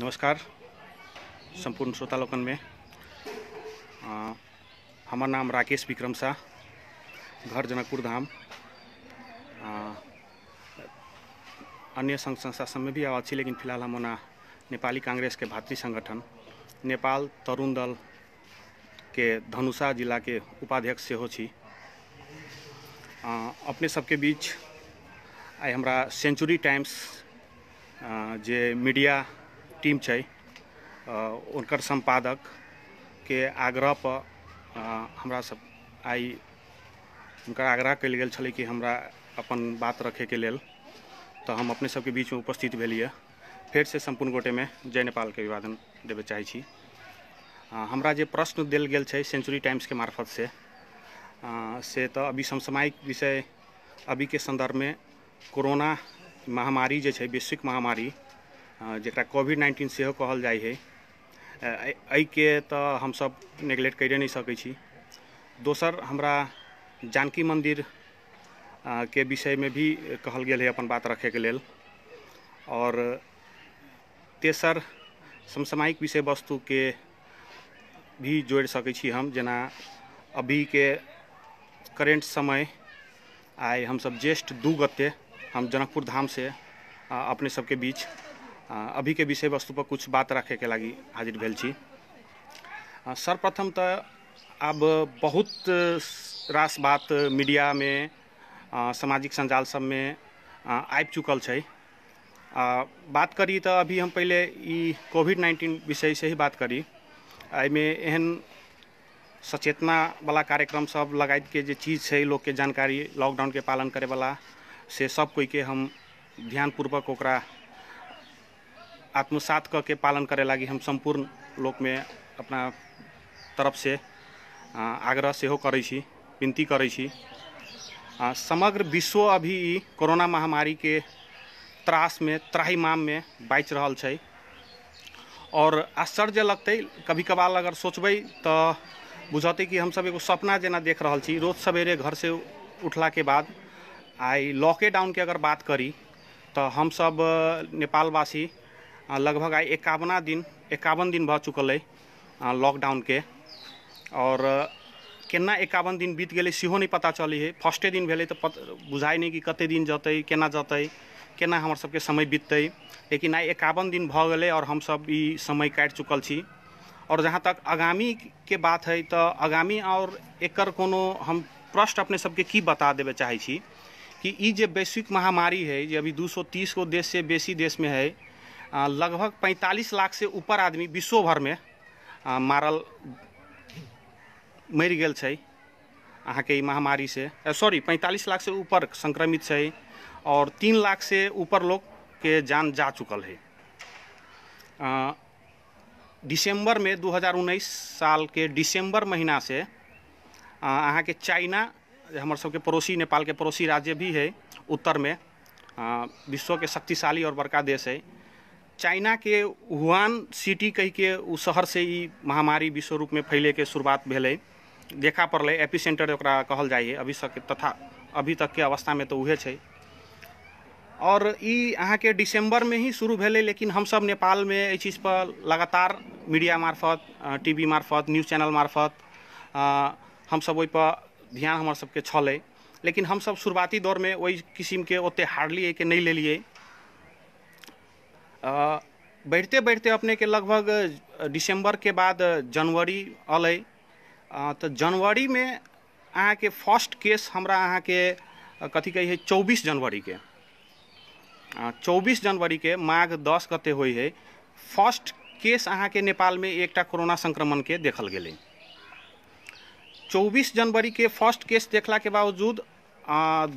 नमस्कार संपूर्ण श्रोता लोकन में हमार नाम राकेश विक्रम शाह, घर जनकपुर धाम। अन्य संघ संस्था सब में भी आवाज छी, लेकिन फिलहाल हम नेपाली कांग्रेस के भातृ संगठन नेपाल तरुण दल के धनुषा जिला के उपाध्यक्ष से हो छी। अपने सबके बीच आई हमरा सेंचुरी टाइम्स जे मीडिया टीम छै उनकर संपादक के आग्रह पर हमरा सब आई उनका आग्रह कल गेल छलै कि हमरा अपन बात रखे के लेल, तो हम अपने सबके बीच में उपस्थित भेलिए। फिर से संपूर्ण गोटे में जय नेपाल के अभिवादन देवे चाहे छी। हमरा जे प्रश्न दिल गेल छै सेंचुरी टाइम्स के मार्फत से तो अभी समसामयिक विषय अभी के संदर्भ में कोरोना महामारी जे छै वैश्विक महामारी जरा कोविड-19 सेहो कहल जाय है, एहि के तो हम सब नेग्लेक्ट करे नहीं सकै छी। दोसर हमरा जानकी मंदिर के विषय में भी कहल गेल है अपन बात रखे के लेल, और तेसर समसामयिक विषय वस्तु के भी जोड़ सकै छी हम, जना अभी के करेंट समय आए हम सब ज्येष्ठ 2 गते हम जनकपुर धाम से अपने सबके बीच अभी के विषय वस्तु पर कुछ बात रखे के लगी हाजिर भेल छी। सर्वप्रथम तो अब बहुत रास बात मीडिया में सामाजिक संजाल सब में आबि चुकल छै। बात करी तो अभी हम पहले ई कोविड-19 विषय से ही बात करी। में एहन सचेतना वाला कार्यक्रम सब लगाई के जे चीज़ है लोग के जानकारी लॉकडाउन के पालन करे वाला से सब कोई के हम ध्यानपूर्वक ओकरा आत्मसात के पालन करे लगी हम संपूर्ण लोक में अपना तरफ से आग्रह से हो करै छी, विनती करै छी। समग्र विश्व अभी कोरोना महामारी के त्रास में त्राहिमाम में बाँच रहल छै, और आश्चर्य लगते कभी कभार अगर सोचबै तो बुझते कि हम सब एगो सपना जना देख रहल छी। रोज सवेरे घर से उठला के बाद आई लॉकडाउन के अगर बात करी तो हम सब नेपालवासी लगभग आई 51 दिन भ चुकल है लॉकडाउन के, और केना 51 दिन बीत गए सेहो नहीं पता चली है। फर्स्टे दिन भेले तो बुझाई नहीं कि कते दिन जतै, केना जतै, केना हमर सबके समय बीततै, लेकिन आई 51 दिन भ गए और हम सब ई समय काट चुकल छी। और जहाँ तक आगामी के बात है तो आगामी और एकर कोनो हम प्रश्न अपने सबके की बता देवे चाहे छी कि ई जे वैश्विक महामारी है जे अभी 230 गो देश से बेसी देश में है, लगभग 45 लाख से ऊपर आदमी विश्व भर में मर गेल छै अहाँ के महामारी से। सॉरी 45 लाख से ऊपर संक्रमित छै और 3 लाख से ऊपर लोग के जान जा चुकल है। दिसंबर में 2019 साल के दिसंबर महीना से अहाँ के चाइना हमर सबके पड़ोसी नेपाल के पड़ोसी राज्य भी है उत्तर में, विश्व के शक्तिशाली और बड़का देश है। चाइना के वुहान सिटी कह के उस शहर से ही महामारी विश्व रूप में फैले के शुरुआत भेले, देखा पड़े एपी सेंटर ओकरा कहल जाए अभी तक, तथा अभी तक के अवस्था में तो उहे छै। और ई अहाँ के दिसंबर में ही शुरू भेले, लेकिन हम सब नेपाल में एहि चीज़ पर लगातार मीडिया मार्फत, टीवी मार्फत, न्यूज़ चैनल मार्फत हम सब ओहि पर ध्यान हमर सबके छलै, लेकिन हम सब शुरुआती दौर में वही किस्म के ओते हार्डली के नहीं लेलिए। बढ़ते बढ़ते अपने के लगभग दिसंबर के बाद जनवरी अलै, तो जनवरी में अहाँ के फर्स्ट केस हमरा अहाँ के कथी कही है 24 जनवरी के 24 जनवरी के माघ 10 गते हुई है फर्स्ट केस अहाँ के नेपाल में एकटा कोरोना संक्रमण के देखल गेलै। 24 जनवरी के फर्स्ट केस देखला के बावजूद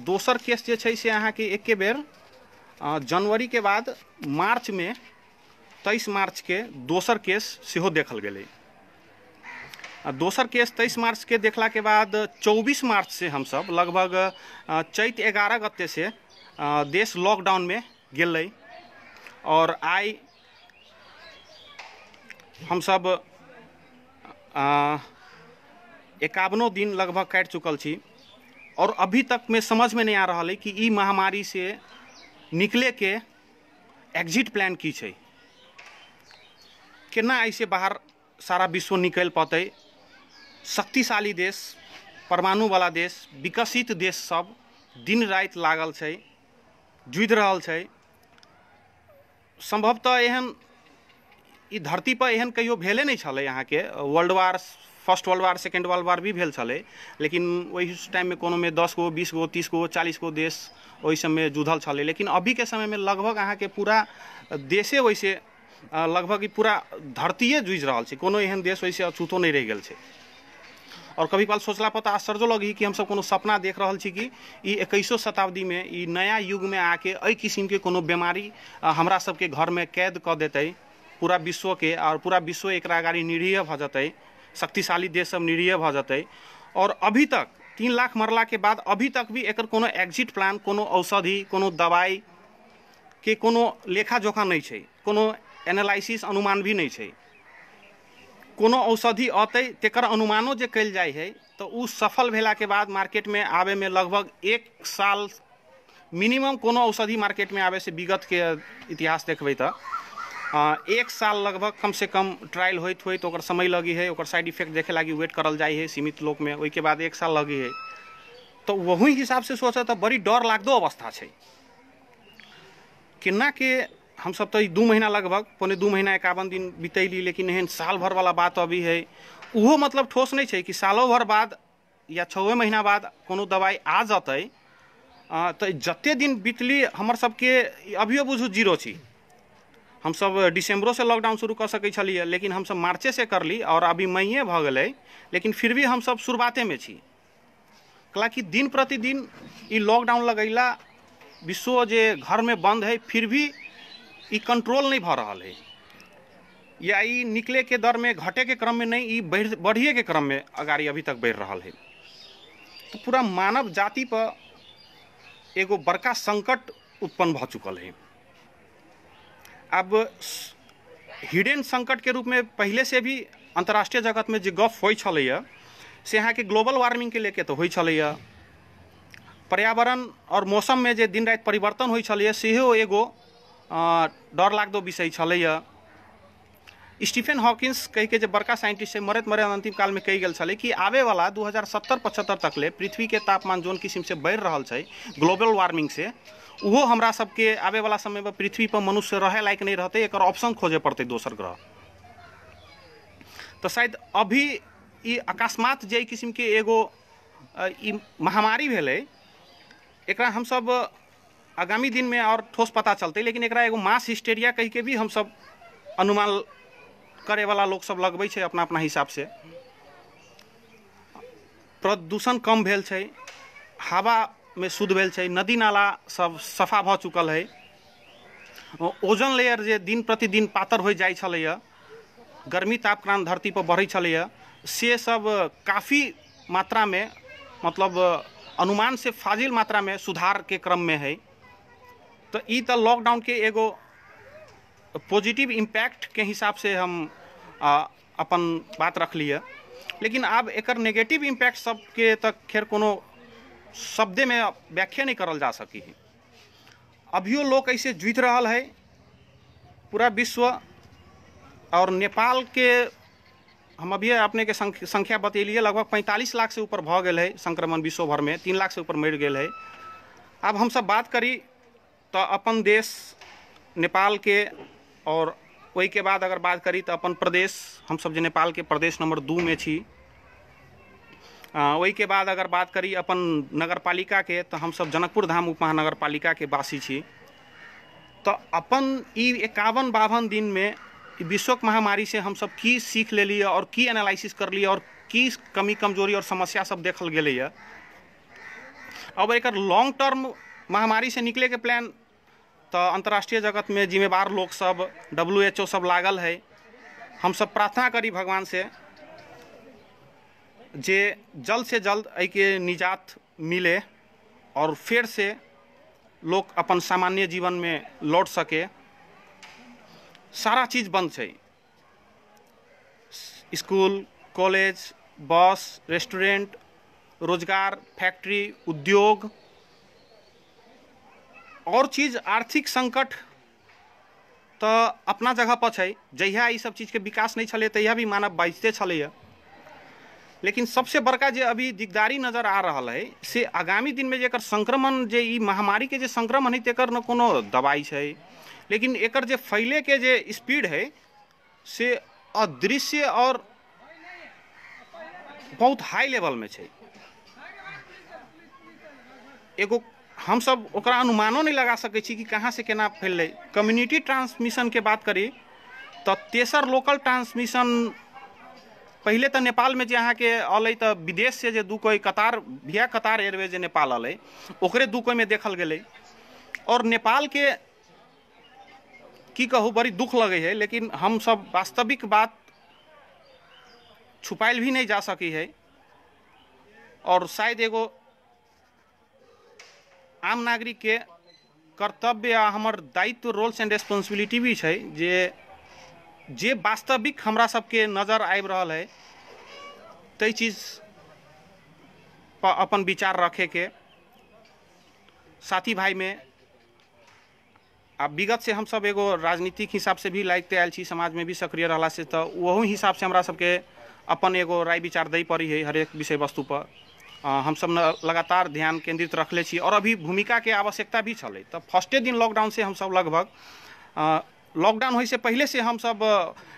दोसर केस जे छै से अहाँ के एक बेर जनवरी के बाद मार्च में 23 मार्च के दोसर केस सेहो देखल गेलै। दोसर केस 23 मार्च के देखला के बाद 24 मार्च से हम सब लगभग चैत 11 गते से देश लॉकडाउन में गेलै, और आई हम सब 51 दिन लगभग काट चुकल छी, और अभी तक में समझ में नहीं आ रहा है कि ई महामारी से निकले के एग्जिट प्लान की छै। केना ऐसे बाहर सारा विश्व निकल पाते। शक्तिशाली देश, परमाणु वाला देश, विकसित देश सब दिन रात लागल छै, जुझि रहल छै। संभवतः एहन ई धरती पर एहन कहियो भेले नहीं छलै। यहाँ के world war, first world war, second world war भी भेल छलै, लेकिन वही टाइम में कोनो में 10 गो, 20 गो, 30 गो, 40 गो देश वही समय जुझल छलै। लेकिन अभी के समय में लगभग अहाँ के पूरा देशे वैसे लगभग पूरा धरतीये जुझि रहल छै, कोनो एहन देश वैसे अछूतो नहीं रह गेल छै। और कभी काल सोचला पर आश्चर्य लगी कि हम सब कोनो सपना देख रहल छी कि ई 21वीं शताब्दी में, ई नया युग में आके एहि किस्म के कोनो बीमारी हमरा सबके घर में कैद कर देते पूरा विश्व के, और पूरा विश्व एक आगाड़ी निरीह भ जते, शक्तिशाली देश सब निरीह भ जते। और अभी तक 3 लाख मरला के बाद अभी तक भी एकर कोनो एग्जिट प्लान, कोनो औषधि, कोनो दवाई के कोनो लेखा जोखा नहीं छै, कोनो एनालिसिस अनुमान भी नहीं छै। कोनो औषधि अतै तेकर अनुमानो जे कल जाए है तो उ सफल भेला के बाद मार्केट में आवे में लगभग 1 साल मिनिमम, कोनो औषधि मार्केट में आवे से विगत के इतिहास देखबै तो 1 साल लगभग कम से कम ट्रायल होइत होइत ओकर समय लगी है, ओकर साइड इफेक्ट देखे लगी वेट करल जाए है सीमित लोग में, ओई के बाद 1 साल लगी है। तो वही हिसाब से सोचे तो बड़ी डर लागदो अवस्था छै। केना के हम सब तो 2 महीना लगभग, पौने 2 महीना 51 दिन बितैली, लेकिन एहन साल भर वाला बात अभी है। उहो मतलब ठोस नहीं छै कि सालों भर बाद या 6 महीना बाद कोनो दवाई आ जाते। तो जते दिन बितली हमर सबके अभियो बुझू जीरो छी। हम सब दिसंबरों से लॉकडाउन शुरू कर सकै छलिए, लेकिन हम सब मार्चे से करली और अभी मईए भ गेलै, लेकिन फिर भी हम सब शुरुआते में छी। हालांकि दिन प्रतिदिन ई लॉकडाउन लगैला, विश्व जे घर में बंद है, फिर भी ई कंट्रोल नहीं भ रहा है, या ई निकले के दर में घटे के क्रम में नहीं, ई बढ़िए के क्रम में अगाड़ी अभी तक बढ़ रहा है। तो पूरा मानव जाति पर एगो बड़का संकट उत्पन्न भ चुकल है। अब हिडन संकट के रूप में पहले से भी अंतर्राष्ट्रीय जगत में जो गप होई छलैया से यहाँ के ग्लोबल वार्मिंग के लेके तो होई छलैया, पर्यावरण और मौसम में जो दिन रात परिवर्तन होई छलैया सेहो एगो डर लागदो विषय छलैया। स्टीफन हॉकिंस कह के जो बड़का साइंटिस्ट है, मरत अंतिम काल में कही गेल छलै कि आवे वाला 2070-75 तक ले पृथ्वी के तापमान जोन किस्म से बढ़ रहा है ग्लोबल वार्मिंग से, वो हमरा सबके आवे वाला समय में पृथ्वी पर मनुष्य रहे लायक नहीं रहते, एक ऑप्शन खोजे पड़ते दोसर ग्रह। तो शायद अभी ई अकस्मात जे किस्म के एगो ई महामारी भेलै, एकरा हम सब आगामी दिन में और ठोस पता चलते, लेकिन एकरा एगो मास हिस्टेरिया कह के भी हम सब अनुमान करे वाला लोग सब लगबै छै अपना अपना हिसाब से। प्रदूषण कम भेल छै, हवा में शुद्ध भेल छै, नदी नाला सब सफा भ चुकल है, ओजोन लेयर जे दिन प्रतिदिन पातर हो जाइ छलैया, गर्मी तापक्रम धरती पर बढ़ै छलैया, से सब काफ़ी मात्रा में, मतलब अनुमान से फाजिल मात्रा में सुधार के क्रम में है। तो ई तो लॉकडाउन के एगो पॉजिटिव इम्पैक्ट के हिसाब से हम अपन बात रख लिए, लेकिन अब एकर नेगेटिव इम्पैक्ट सबके तक खैर कोनो शब्दे में व्याख्या नहीं करल जा सकी है। अभियो लोग ऐसे जुझ रहा है पूरा विश्व। और नेपाल के हम अभी अपने के संख्या बतेलिए, लगभग 45 लाख से ऊपर भ गेल है संक्रमण विश्व भर में, 3 लाख से ऊपर मर गेल है। अब हम सब बात करी तो अपन देश नेपाल के, और वही के बाद अगर बात करी तो अपन प्रदेश, हम सब जो नेपाल के प्रदेश नंबर 2 में छी। वही के बाद अगर बात करी अपन नगर पालिका के, तो हम सब जनकपुर धाम उपमहानगर पालिका के वासी छी। तो अपन ई 51-52 दिन में विश्व महामारी से हम सब की सीख ले लिए और की एनालिसिस कर लिए और की कमी कमजोरी और समस्या सब देखल गेलै है। अब एक लॉन्ग टर्म महामारी से निकले के प्लान तो अंतर्राष्ट्रीय जगत में जिम्मेवार लोग सब, WHO सब लागल है। हम सब प्रार्थना करी भगवान से जे जल्द से जल्द एके निजात मिले और फिर से लोग अपन सामान्य जीवन में लौट सके। सारा चीज़ बंद है, स्कूल, कॉलेज, बस, रेस्टोरेंट, रोजगार, फैक्ट्री, उद्योग और चीज़, आर्थिक संकट तो अपना जगह पर छै। जहिया ई सब चीज के विकास नहीं छले तहिया भी मानव बाजते छलैया, लेकिन सबसे बड़का जे अभी दिकदारी नजर आ रहा है से आगामी दिन में जेकर संक्रमण जे ई महामारी के जे संक्रमण है तेकर न कोनो दवाई छै, लेकिन एकर जे फैले के जे स्पीड है से अदृश्य और बहुत हाई लेवल में छै। एगो हम सब ओकरा अनुमानो नहीं लगा सकै छी कि कहाँ से केना फैलले। कम्युनिटी ट्रांसमिशन के बात करी तो तेसर लोकल ट्रांसमिशन पहले तो नेपाल में जे अहाँ के अलै तो विदेश से जे दू कोई कतार भैया कतार एयरवेज जे नेपाल अलै ओकरे दू कोई में देखल गेलै। और नेपाल के की कहूँ बड़ी दुख लगे है, लेकिन हम सब वास्तविक बात छुपाइल भी नहीं जा सकी है। और शायद एगो आम नागरिक के कर्तव्य आ हमर दायित्व रोल्स एंड रेस्पॉन्सिबिलिटी भी छै जे वास्तविक हमरा सबके नजर आबि रहल है तई चीज पर अपन विचार रखे के। साथी भाई में आ विगत से हम सब एगो राजनीतिक हिसाब से भी लायकते आयल छी, समाज में भी सक्रिय रहला से तो वही हिसाब से हमरा सबके अपन एगो राय विचार दै पड़ी है हर एक विषय वस्तु पर। हम सब लगातार ध्यान केंद्रित रखले छी और अभी भूमिका के आवश्यकता भी चले। तो फर्स्टे दिन लॉकडाउन से हम सब लगभग लॉकडाउन होई से पहले से हम सब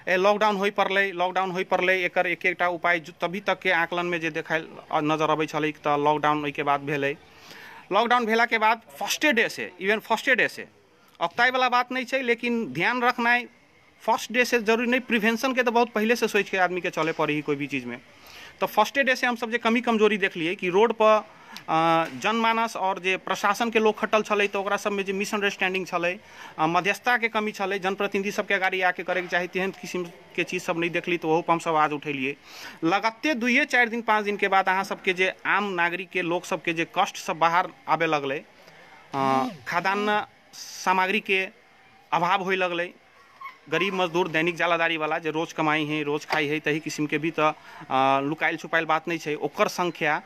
लॉकडाउन होई पड़ले एकर एक एकटा उपाय तभी तक के आकलन में जे देखाइल नजर अबै छलै। तो लॉकडाउन के बाद भेलै, लॉकडाउन भेला के बाद फर्स्टे डे से अक्ताई वाला बात नहीं छै, लेकिन ध्यान रखना फर्स्ट डे से जरूरी नहीं, प्रिवेंशन के तो बहुत पहले से सोच के आदमी के चले पड़ी कोई भी चीज़ में। तो फर्स्टे डे से हम सब जे कमी कमजोरी देख लिए कि रोड पर जनमानस और जे प्रशासन के लोग खटल छले तो ओकरा सब में जे मिसअंडरस्टैंडिंग छले, मध्यस्थता के कमी छले, जनप्रतिनिधि सबके गाड़ी आके करे के चाही तेहन किस्म के चीज सब नहीं देखली। तो वहू पर हम सब आवाज उठेलिए। लगाते 2-4 दिन 5 दिन के बाद अहाँ सबके जे आम नागरिक के लोग सबके जे कष्ट सब बाहर आबे लगले, खाद्यान्न सामग्री के अभाव होए लगले, गरीब मजदूर दैनिक जालादारी वाला जो रोज कमाई है रोज खाई है तही किस्म के भी तो लुकाइल छुपाइल बात नहीं है, ओकर संख्या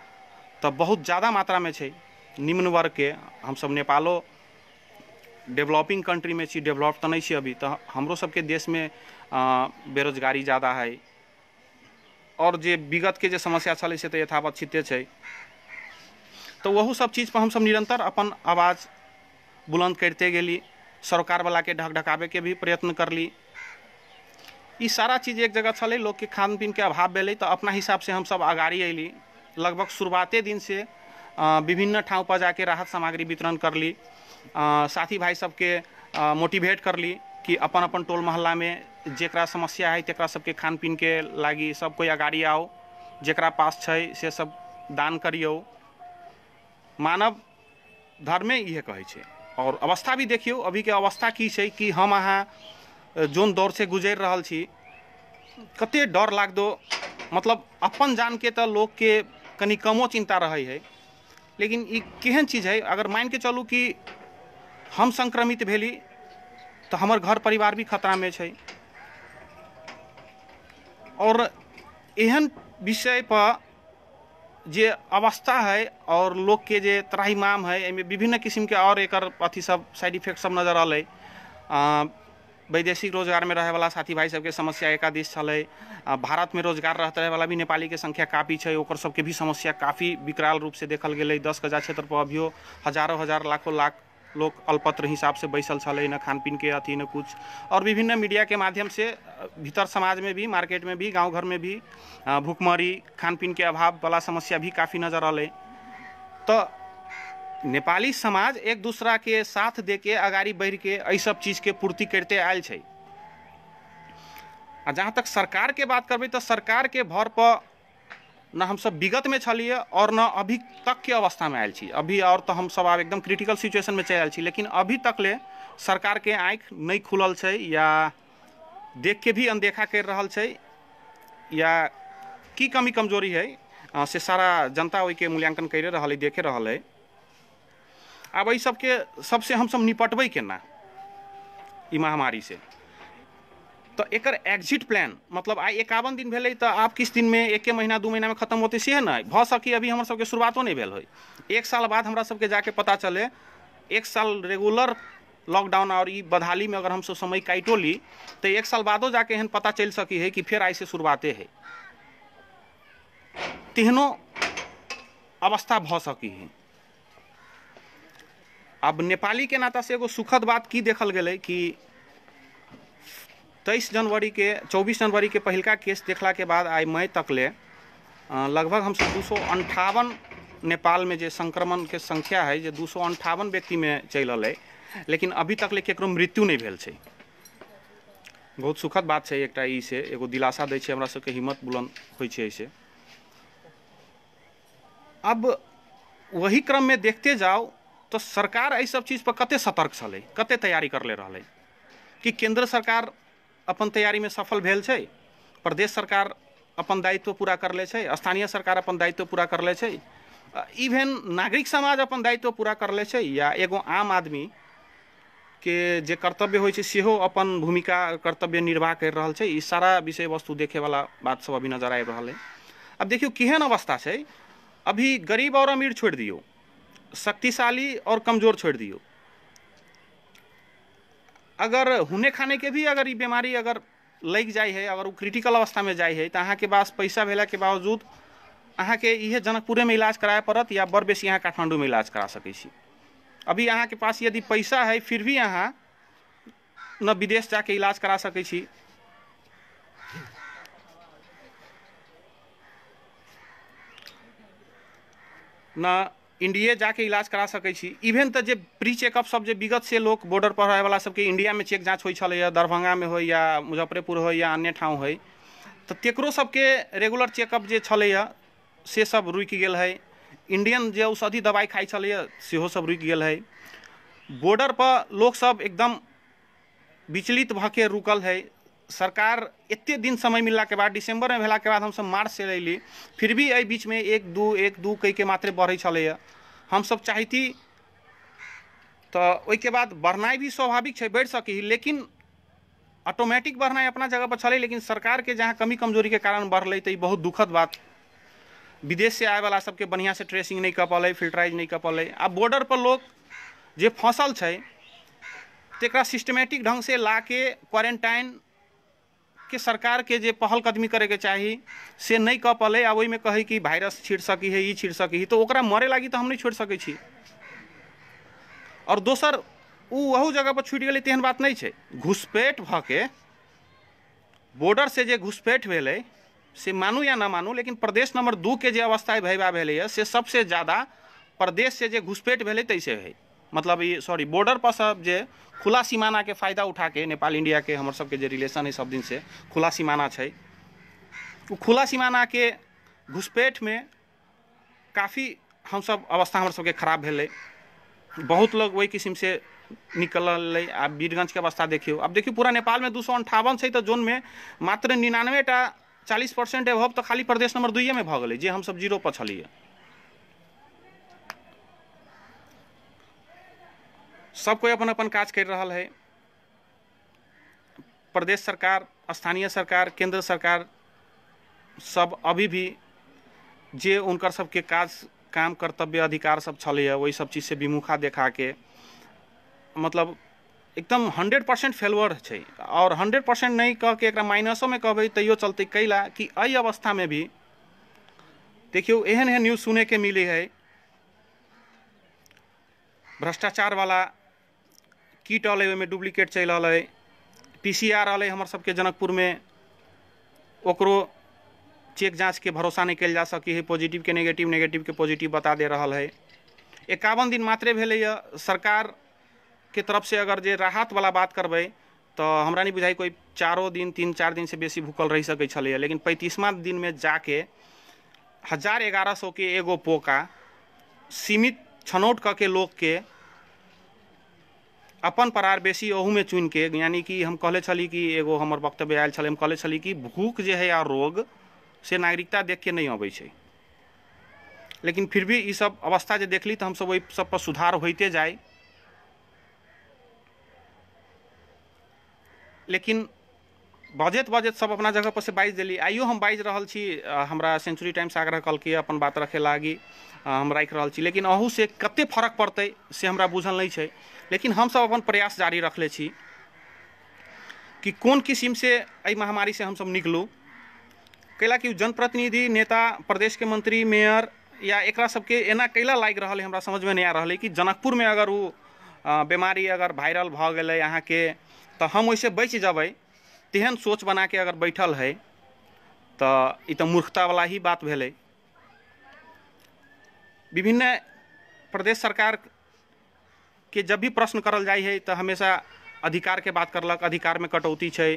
तो बहुत ज़्यादा मात्रा में है। निम्न वर्ग के हम सब नेपालो डेवलपिंग कंट्री में छी, डेवलप तो नहीं छी अभी, तो हमरो सबके देश में बेरोजगारी ज़्यादा है और जे विगत के जे समस्या चले से तो यथावत छिते छै। तो वहू सब चीज़ पर हम सब निरंतर अपन आवाज़ बुलंद करते गेली, सरकार वाला के ढकढकावे के भी प्रयत्न करली। ई सारा चीज एक जगह चले, लोग के खान पीन के अभाव भेले तो अपना हिसाब से हम सब आगाड़ी अली। लगभग शुरुआते दिन से विभिन्न ठाव पर जाके राहत सामग्री वितरण करली, साथी भाई सबके मोटिवेट करली कि अपन अपन टोल मोहल्ला में जेकरा समस्या है तेकरा सबके खान पीन के लागी सब कोई आगाड़ी आओ, जेकरा पास छै से सब दान करियो। मानव धर्म में इहे कहै छै। और अवस्था भी देखियो अभी के अवस्था की छै कि हम अहाँ जोन दौर से गुजर रहल छी, कते डर लाग दो, मतलब अपन जान के तो लोग के कनी कमो चिंता रहे है, लेकिन ई केहन चीज है अगर मान के चलू कि हम संक्रमित भेली तो हमर घर परिवार भी खतरा में छै। और एहन विषय पर जे अवस्था है और लोग के जे त्राहिमाम है एमे विभिन्न किस्म के और एकर अथी सब साइड इफेक्ट सब नजर आल। वैदेशिक रोजगार में रहे वाला साथी भाई सबके समस्या एकादिश चले, भारत में रोजगार रहते रहे वाला भी नेपाली के संख्या काफ़ी है, ओकर सबके भी समस्या काफ़ी विकराल रूप से देखल गए। 10 गजा क्षेत्र पर अभियो हजारों हजार लाखों लाख लोग अल्पत्र हिसाब से बैसल छले, न खान पीन के अथी न कुछ। और विभिन्न मीडिया के माध्यम से भीतर समाज में भी, मार्केट में भी, गांव घर में भी भूखमरी, खान पीन के अभाव वाला समस्या भी काफ़ी नजर आले। तो नेपाली समाज एक दूसरा के साथ दे के अगाड़ी बढ़ के एहि सब चीज के पूर्ति करते आयल छै। आ जहाँ तक सरकार के बात करबै तो सरकार के भर पर न हम सब विगत में छलिए और न अभी तक के अवस्था में आयल छी। अभी और तो हम सब आब एकदम क्रिटिकल सिचुएशन में चल आयल छी, लेकिन अभी तक ले सरकार के आँख नहीं खुलल छै या देख के भी अनदेखा कर रहल छै, या की कमी कमजोरी है से सारा जनता ओहि के मूल्यांकन कर रहल है, देखे रहल है। अब एहि सबसे हम सब निपटबै केना ई महामारी से, तो एकर एग्जिट प्लान मतलब आई 51 दिन भेलै तो आप किस दिन में 1 महीना 2 महीना में खत्म होते से नहीं भ सकी। अभी हमर सबके शुरुआतो नहीं भेल है, 1 साल बाद हमरा सबके जाके पता चले, 1 साल रेगुलर लॉकडाउन और ई बदहाली में अगर हम सब समय काटो ली तो 1 साल बादो जाके एहन पता चल सकी है कि फिर आई से शुरुआते है, तेहनो अवस्था भ सकी है। अब नेपाली के नाता से एगो सुखद बात की देखल गए कि 24 जनवरी के पहिलका केस देखला के बाद आई मई तक ले लगभग हम 258 नेपाल में जे संक्रमण के संख्या है जे 258 व्यक्ति में चल है, लेकिन अभी तक ले केकरो मृत्यु नहीं भेल छै। बहुत सुखद बात है, एकटा ई से एगो दिलासा दै छै, हमरा सबके हिम्मत बुलंद होइ छै ऐसे। अब वही क्रम में देखते जाओ तो सरकार एहि सब चीज पर कते सतर्क छलै, कते तैयारी कर ले रहलै कि केंद्र सरकार अपन तैयारी में सफल भेल छै, प्रदेश सरकार अपन दायित्व पूरा कर ले छै, स्थानीय सरकार अपन दायित्व पूरा कर ले छै, इवन नागरिक समाज अपन दायित्व पूरा कर ले छै, या एगो आम आदमी के जे कर्तव्य होइ छै सेहो अपन भूमिका कर्तव्य निर्वाह कर रहल छै। ई सारा विषय वस्तु देखे वाला बात सब अभी नजर आबि रहल है। अब देखियो केहन अवस्था छै, अभी गरीब और अमीर छोड़ दियो, शक्तिशाली और कमजोर छोड़ दियो, अगर हुने खाने के भी अगर ये बीमारी अगर लग जाए है, अगर वो क्रिटिकल अवस्था में जाए है तो अहाँ के पास पैसा भेला के बावजूद अहाँ के इहे जनकपुरे में इलाज कराए पड़त या बड़ बेसी यहाँ काठमांडू में इलाज करा सकै छी। अभी अहाँ के पास यदि पैसा है फिर भी अहाँ न विदेश जाके इलाज करा सकै छी, न इंडिया जाके इलाज करा सकै छी। इवन तो जे प्री चेकअप सब जे विगत से लोग बॉर्डर पर रहे वाला सबके इंडिया में चेक जांच होइ छलै, दरभंगा में हो या मुजफ्फरपुर हो या अन्य ठाव हो, तो तेकरो सबके रेगुलर चेकअप जे छलै से सब रुकि गेल है। इंडियन जे औषधि दवाई खाइ छलै सेहो सब रुकि गेल है। बॉर्डर पर लोग सब एकदम विचलित भ के रुकल है। सरकार एते दिन समय मिलला के बाद, दिसंबर में भेला के बाद हम सब मार्च से अयली, फिर भी एहि बीच में एक दू कई के मात्रे बढ़े छलै। हम सब चाहती तो ओई के बाद बढ़नाई भी स्वाभाविक है, बढ़ सकी, लेकिन ऑटोमेटिक बढ़नाई अपना जगह पर छलै, लेकिन सरकार के जहाँ कमी कमजोरी के कारण बढ़लै तो बहुत दुखद बात। विदेश से आए वाला सबके बढ़िया से ट्रेसिंग नहीं कर पाले, फिल्टराइज नहीं कर पाले। अब बॉर्डर पर लोग जे फंसल छै तेकरा सिस्टमेटिक ढंग से ला के क्वारंटाइन के सरकार के जे पहल कदमी करे के चाहिए से नहीं कर पाले। आ ओहि में कहे कि वायरस छिड़ सकी है, ई छिड़ सकी है, तो ओकरा मरे लागी तो हम नहीं छोड़ सकै छी। और दोसर वहू जगह पर छूट गई तेहन बात नहीं है। घुसपैठ भ के बॉर्डर से जे घुसपैठ भेलै से मानू या ना मानू, लेकिन प्रदेश नंबर 2 के जे अवस्था भयबा भेलै से सबसे ज्यादा प्रदेश से जे घुसपैठ भेलै तैसे है। मतलब ये सॉरी बॉर्डर पर सब जे खुला सीमाना के फायदा उठा के नेपाल इंडिया के हमर सबके जे रिलेशन है सब दिन से खुला सीमाना छै, वो खुला सीमाना के घुसपैठ में काफ़ी हम सब अवस्था हमर सबके खराब भेलै। बहुत लोग वही किस्म से निकल। आप वीरगंज के अवस्था देखियो, अब देखियो पूरा नेपाल में 258 है, तो जोन में मात्र 99टा 40% एभव तो खाली प्रदेश नंबर 2 में भ गए, जे हम सब 0 पर छलिए। सब कोई अपन अपन काज कर रहा है। प्रदेश सरकार, स्थानीय सरकार, केंद्र सरकार सब अभी भी जे उनकर सबके काम कर्तव्य अधिकार सब छलै वही सब चीज से विमुखा देखा के मतलब एकदम 100% फेलुअर छै। और 100% नहीं कह के एक माइनसों में कहबै तैयो चलते, कैला कि एहि अवस्था में भी देखियो एहन एहन न्यूज सुने के मिली है। भ्रष्टाचार वाला किट अलै, में डुप्लीकेट चल रहा है। PCR अलै हमर सबके जनकपुर में, ओकरो चेक जांच के भरोसा नहीं कल जा सकी है। पॉजिटिव के नेगेटिव, नेगेटिव के पॉजिटिव बता दे रहा है। 51 दिन मात्रे भेलै सरकार के तरफ से अगर जे राहत वाला बात करबै तो हमरा नहीं बुझाई कोई 3-4 दिन से बेसी भूखल रह सकै छलै। लेकिन 35वां दिन में जाके 1000-1100 के एगो पोका सीमित छनौट क के लोग के अपन परार बेसी ओहू में चुन के, यानी कि हम कहले छली कि एगो हमर वक्तव्य आयल छलै, हम कहले छली कि भूख जे है या रोग से नागरिकता देख के नहीं अबै छै। लेकिन फिर भी ये सब अवस्था जे देखली तो हम सब वही सब पर सुधार होते जाए। लेकिन बजैत बजैत सब अपना जगह पर से बाजि देली। आइयो हम बाजि रहल छी, हमरा सेंचुरी टाइम्स आग्रह कलकै अपन बात रखे लागी, हम राखि रहल छी, लेकिन अहू से कते फर्क पड़तै से हमरा बुझल नहीं छै। लेकिन हम सब अपन प्रयास जारी रखले छी कि कोन किस्म से एहि महामारी से हम सब निकलू। कैला कि जनप्रतिनिधि, नेता, प्रदेश के मंत्री, मेयर या एकरा सबके एना कैला लागि रहल है, हमरा समझ में नहीं आ रहा है कि जनकपुर में अगर वो बीमारी अगर वायरल भ गए अहाँ के तो हम वैसे बच जबै, तेहन सोच बना के अगर बैठल है तो ई तो मूर्खता वाला ही बात भेलै। विभिन्न प्रदेश सरकार के जब भी प्रश्न करल जाए है तो हमेशा अधिकार के बात करलक, अधिकार में कटौती है।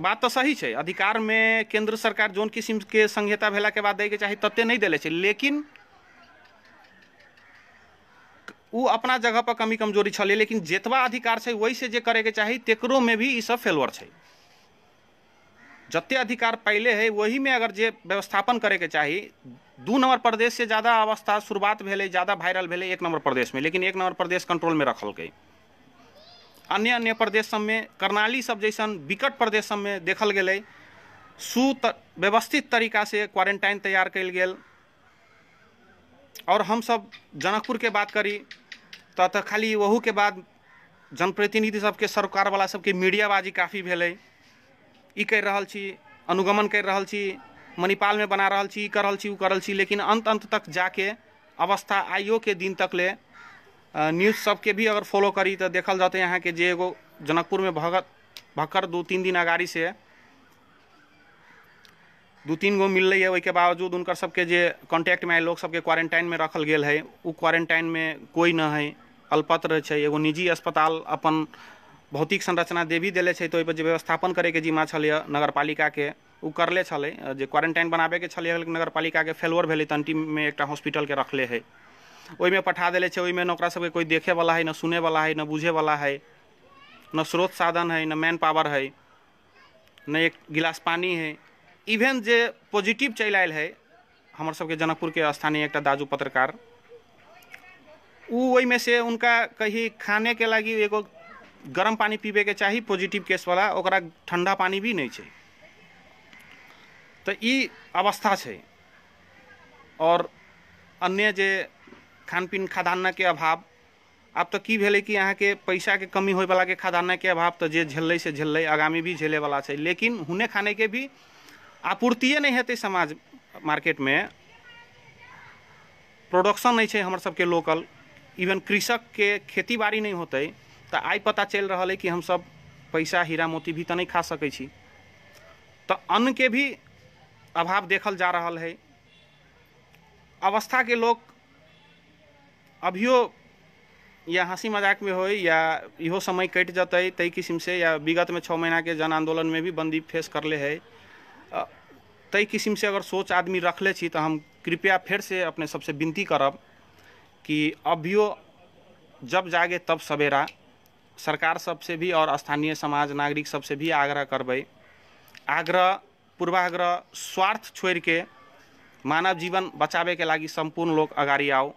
बात तो सही है, अधिकार में केंद्र सरकार जोन किस्म के संहिता भेला के बाद दे के चाही तत्ते नहीं देले छै, लेकिन वो अपना जगह पर कमी कमजोरी छले। लेकिन जेतबा अधिकार है वही से जे करे के चाही तेकरो में भी ई सब फेलवर है। जत्ते अधिकार पहले है वही में अगर जे व्यवस्थापन करे के चाही, 2 नंबर प्रदेश से ज्यादा अवस्था शुरुआत भेले, ज्यादा वायरल भेले 1 नंबर प्रदेश में, लेकिन 1 नंबर प्रदेश कंट्रोल में रखल गई। अन्य अन्य प्रदेश सब में, कर्णाली सब जैसन विकट प्रदेश सब में देखल गए सुव्यवस्थित तरीका से क्वारंटाइन तैयार कल गेल। और हम सब जनकपुर के बात करी तो खाली वहू के बाद जनप्रतिनिधि सबके, सरकार वाला सबके मीडियाबाजी काफ़ी भेलै। ई कर रहल छी, अनुगमन कर रहल छी, मणिपाल में बना रहल छी, कर रहल छी, उ कर रहल छी, लेकिन अंत तक जाके अवस्था आइयो के दिन तक ले न्यूज़ सबके भी अगर फॉलो करी तो देखल जाते यहाँ के जे एगो जनकपुर में भक्कर 2-3 दिन अगाड़ी से 2-3 गो मिल रही है, वही के बावजूद उनकर सबके जे कॉन्टैक्ट में आए लोग सबके क्वारंटाइन में रखल गेल है। वो क्वारंटाइन में कोई न है, अल्पत्र है। एगो निजी अस्पताल अपन भौतिक संरचना दे भी दिले छै, तो ओहि पर जे व्यवस्थापन करे के जिम्मा छलै नगर पालिका के उ करले छलै। जे क्वारंटाइन बनाबे के छलै नगर पालिका के फेलवर भेलै, तो अंतिम में एक हॉस्पिटल के रखले है, ओहि में पठा दिले छै। ओहि में ओकरा सबके कोई देखे वाला है, न सुने वाला है, न बुझे वाला है, न स्रोत साधन है, न मैन पावर है, न एक गिलास पानी है। इवेन जे पॉजिटिव चल आयल है हमर सबके जनकपुर के स्थानीय एक दाजू पत्रकार, वही में से उनका कहीं खाने के लगी एगो गर्म पानी पीबे के चाहिए पॉजिटिव केस वाला, ओकरा ठंडा पानी भी नहीं है। तो ई अवस्था है। और अन्य जे खान पीन खाद्यान्न के अभाव, अब तो की भेले कि यहाँ के पैसा के कमी होए वाला के खाद्यान्न के अभाव तो जे झेल से झेल, आगामी भी झेले वाला है। लेकिन हुने खाने के भी आपूर्तिये नहीं हेतै समाज मार्केट में, प्रोडक्शन नहीं है हमर सबके लोकल, इवन कृषक के खेती बाड़ी नहीं होते। तो आई पता चल रहा है कि हम सब पैसा हीरा मोती भी तो नहीं खा सकै छी। तो अन्न के भी अभाव देखल जा रहा है। अवस्था के लोग अभियो या हंसी मजाक में हो या इहो समय कट जतै तई किस्म से, या विगत में 6 महीना के जन आंदोलन में भी बंदी फेस करले है, तई किस्म से अगर सोच आदमी रखले छी तो हम कृपया फिर से अपने सबसे विनती करब कि अभियो जब जागे तब सवेरा, सरकार सबसे भी और स्थानीय समाज नागरिक सबसे भी आग्रह करबै, आग्रह पूर्वाग्रह स्वार्थ छोड़ के मानव जीवन बचावे के लागी संपूर्ण लोग अगाड़ी आओ।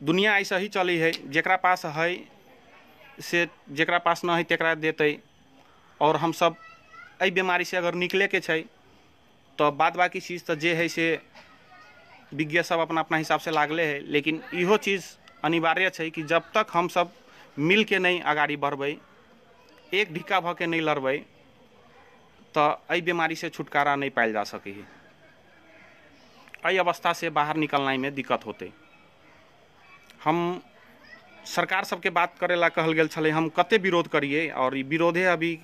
दुनिया ऐसा ही चली है, जेकरा पास है से जेकरा पास न है तेकरा देते। और हम सब एहि बीमारी से अगर निकले के छै तो बाद बाकी चीज़ तो जे है से विज्ञ सब अपना अपना हिसाब से लागले है। लेकिन इहो चीज़ अनिवार्य है कि जब तक हम सब मिल के नहीं आगाड़ी बढ़बै, एक ढिक्का भ के नहीं लड़बै, तो एहि बीमारी से छुटकारा नहीं पायल जा सकै है। एहि अवस्था से बाहर निकलना में दिक्कत होते। हम सरकार सबके बात करे ला कहल गेल छलै, हम कते विरोध करिए, और विरोधे अभी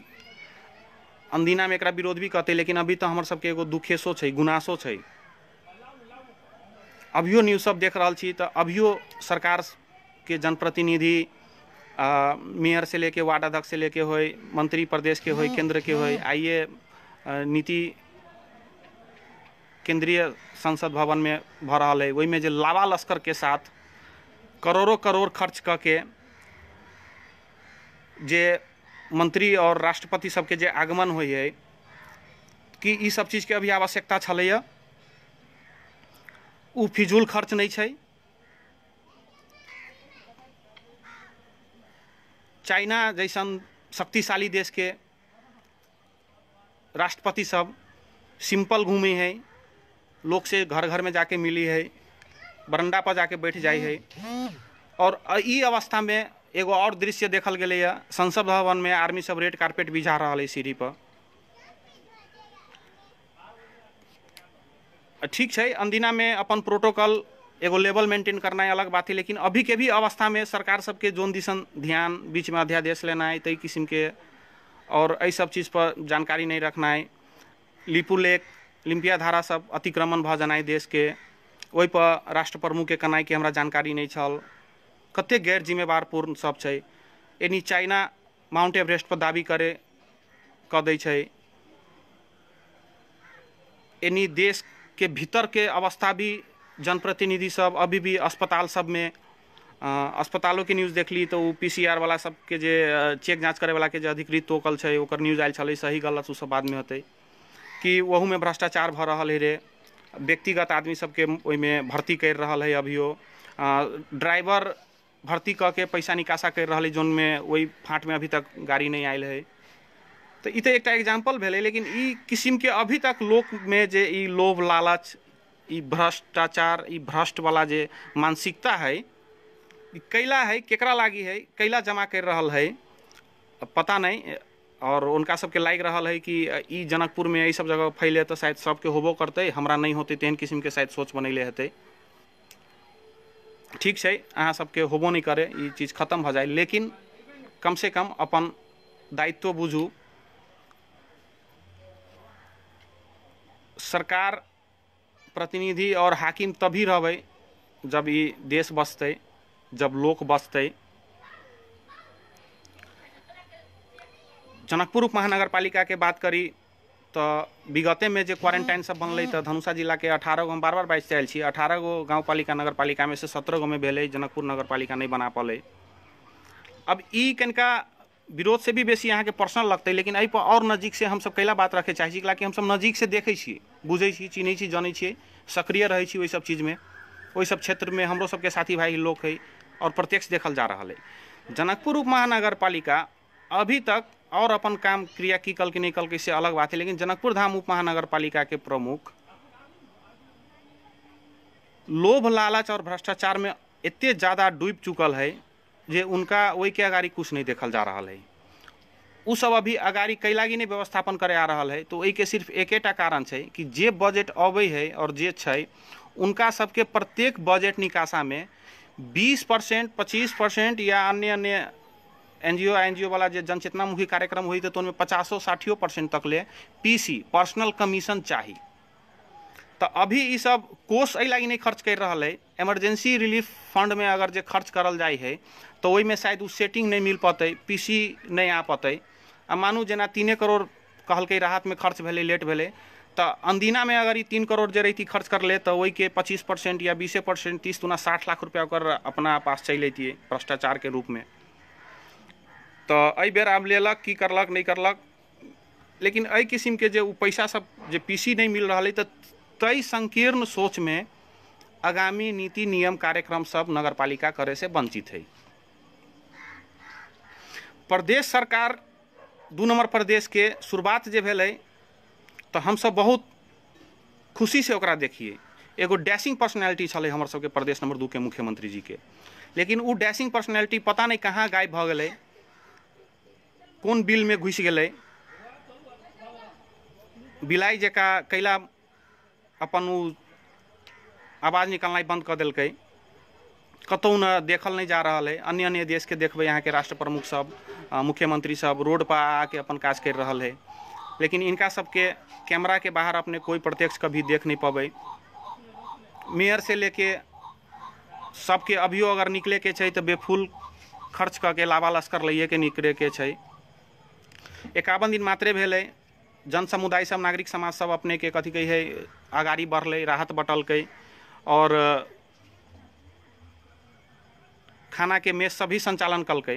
अनदिना में एकरा विरोध भी कहते, लेकिन अभी तो हमर सबके एगो दुखेसो छै, गुनासो छै। अभियो न्यूज़ सब देख रहा छी तो अभियो सरकार के जनप्रतिनिधि, मेयर से लेके वार्ड अध्यक्ष से लेके होय, मंत्री प्रदेश के होय, केंद्र के होय, आइए नीति केंद्रीय संसद भवन में भ रहा है, वही में जे लावा लश्कर के साथ करोड़ों करोड़ खर्च करके जे मंत्री और राष्ट्रपति सबके जे आगमन होय है, कि ई सब चीज़ के अभी आवश्यकता छलैया, उ फिजूल खर्च नहीं छै। चाइना जैसन शक्तिशाली देश के राष्ट्रपति सब सिंपल घूमी है, लोग से घर घर में जाके मिली है, बरंडा पर जाके बैठ जाई है। और ई अवस्था में एगो और दृश्य देखल गेलै है, संसद भवन में आर्मी सब रेड कार्पेट बिछा रहा है सीढ़ी पर। ठीक है, अनदिना में अपन प्रोटोकॉल एगो लेवल मेंटेन करना अलग बात है, लेकिन अभी के भी अवस्था में सरकार सबके जोन दिसन ध्यान बीच में अध्यादेश लेना है तई किस्म के, और यही सब चीज़ पर जानकारी नहीं रखना है। लिपू लेक लिम्पिया धारा सब अतिक्रमण भ जाना है देश के, वही पर राष्ट्र प्रमुख के कहना है कि हमरा जानकारी नहीं छल। कते गैर जिम्मेवारपूर्ण सब छै। यानी चाइना माउंट एवरेस्ट पर दावी करे कह दै छै। यानी देश के भीतर के अवस्था भी जनप्रतिनिधि सब अभी भी अस्पताल सब में, अस्पतालों के न्यूज़ देख ली तो PCR वाला सब के जे चेक जांच करे वाला के जे अधिकृत टोकल छै ओकर न्यूज़ आयल छलै, सही गलत उ सब बाद में होते कि वहू में भ्रष्टाचार भ रहल है रे। व्यक्तिगत आदमी सबके ओहि में भर्ती कर रहल है अभियो, ड्राइवर भर्ती क के पैसा निकासा कर रहा है जोन में वही फाँट में अभी तक गाड़ी नहीं आयल है। तो ई तो एक एग्जाम्पल भेलै, लेकिन ई किस्म के अभी तक लोग में जे ई लोभ लालच, ई भ्रष्टाचार, ई भ्रष्ट वाला जे मानसिकता है, कैला है केकरा लागी है, कैला जमा कर रहल है पता नहीं। और उनका सबके लाग रहल है कि ई जनकपुर में यही सब जगह फैले तो शायद सबके होबो करते, हमरा नहीं होते तेहन किस्म के शायद सोच बनैले हेतै। ठीक है, अहाँ सबके होबो नहीं करे, ये चीज़ खत्म हो जाए, लेकिन कम से कम अपन दायित्व बुझू। सरकार प्रतिनिधि और हाकिम तभी रहबै जब ये देश बचते, जब लोग बचते। जनकपुर उप महानगर पालिका के बात करी तो विगते में जो क्वारंटाइन सब बनल तो धनुषा जिला के 18 गो, हम बार बार बाइज से आयल छी, 18 गो गाँव पालिका नगर पालिका में से 17 गो में भेले, जनकपुर नगर पालिका नहीं बना पाले। अब ई कनिका विरोध से भी बेसी यहाँ के पर्सनल लगते, लेकिन एहि पर और नजीक से हम सब कैला बात रखे चाहे कि हम सब नजीक से देखे छी, बुझे छी, चिन्हे छी, जाने छी, सक्रिय रहे छी वही सब चीज़ में, वही सब क्षेत्र में हमरो सबके साथी भाई लोग है और प्रत्यक्ष देखल जा रहा है। जनकपुर उप महानगर पालिका अभी तक और अपन काम क्रिया की कल की नहीं कल से अलग बात है, लेकिन जनकपुर धाम उप महानगर पालिका के प्रमुख लोभ लालच और भ्रष्टाचार में इतने ज़्यादा डूब चुकल है जे उनका वही के अगाड़ी कुछ नहीं देखल जा रहा है। उ सब अभी अगाड़ी कैलागी नहीं व्यवस्थापन करे आ रहा है। तो वही के सिर्फ एकेटा कारण है कि जे बजट अबै है और जे छै उनका सबके प्रत्येक बजट निकासा में 20%, 25% या अन्य अन्य NGO वाला जो जनचेतनामुखी कार्यक्रम हुई तो उनमें 50-60% तक ले PC पर्सनल कमीशन चाहिए। तो अभी ये सब कोष अ लागी नहीं खर्च कर रहा है। इमरजेंसी रिलीफ फंड में अगर जे खर्च करल जाए है तो वही में शायद उस सेटिंग नहीं मिल पाते, PC नहीं आ पाते। आ मानू जेना 3 करोड़ कहल राहत में खर्च भेले, लेट भेले, तो अनदिना में अगर ये 3 करोड़ जे रही खर्च कर ले तो वही के 25% या 20%, 30 गुना 60 लाख रुपया कर अपना पास चल अतिए भ्रष्टाचार के रूप में। तो अ बेर आब लेलक की करलक नहीं करलक, लेकिन अ किस्म के जो पैसा सब जो PC नहीं मिल रहा है तो तय संकीर्ण सोच में आगामी नीति नियम कार्यक्रम सब नगर पालिका करे से वंचित है। प्रदेश सरकार 2 नंबर प्रदेश के शुरुआत जे भेलै तो हम सब बहुत खुशी से ओकरा देखिए। एगो डैशिंग पर्सनैलिटी छलै हमर सबके प्रदेश नंबर 2 के मुख्यमंत्री जी के, लेकिन वो डैशिंग पर्सनैलिटी पता नहीं कहाँ गायब भ गेलै, कौन बिल में घुस गेलै, बिलाई जका कैला अपन आवाज निकलना बंद कर दिल्कै, कतौ न देखल नहीं जा रहा है। अन्य अन्य देश के देखबे यहाँ के राष्ट्र प्रमुख सब, मुख्यमंत्री सब रोड पर आके अपन काज कर रहा है, लेकिन इनका सबके कैमरा के बाहर अपने कोई प्रत्यक्ष कभी देख नहीं पाबे। मेयर से लेके सबके अभियो अगर निकले के छै तो बेफूल खर्च करके लावा लश्कर लइए के निकले के छै। 51 दिन मात्रे भेलै, जन समुदाय सब, नागरिक समाज सब अपने के कथी कही है आगाड़ी बढ़लै, राहत बटलकै और खाना के मेस सभी संचालन कलकै।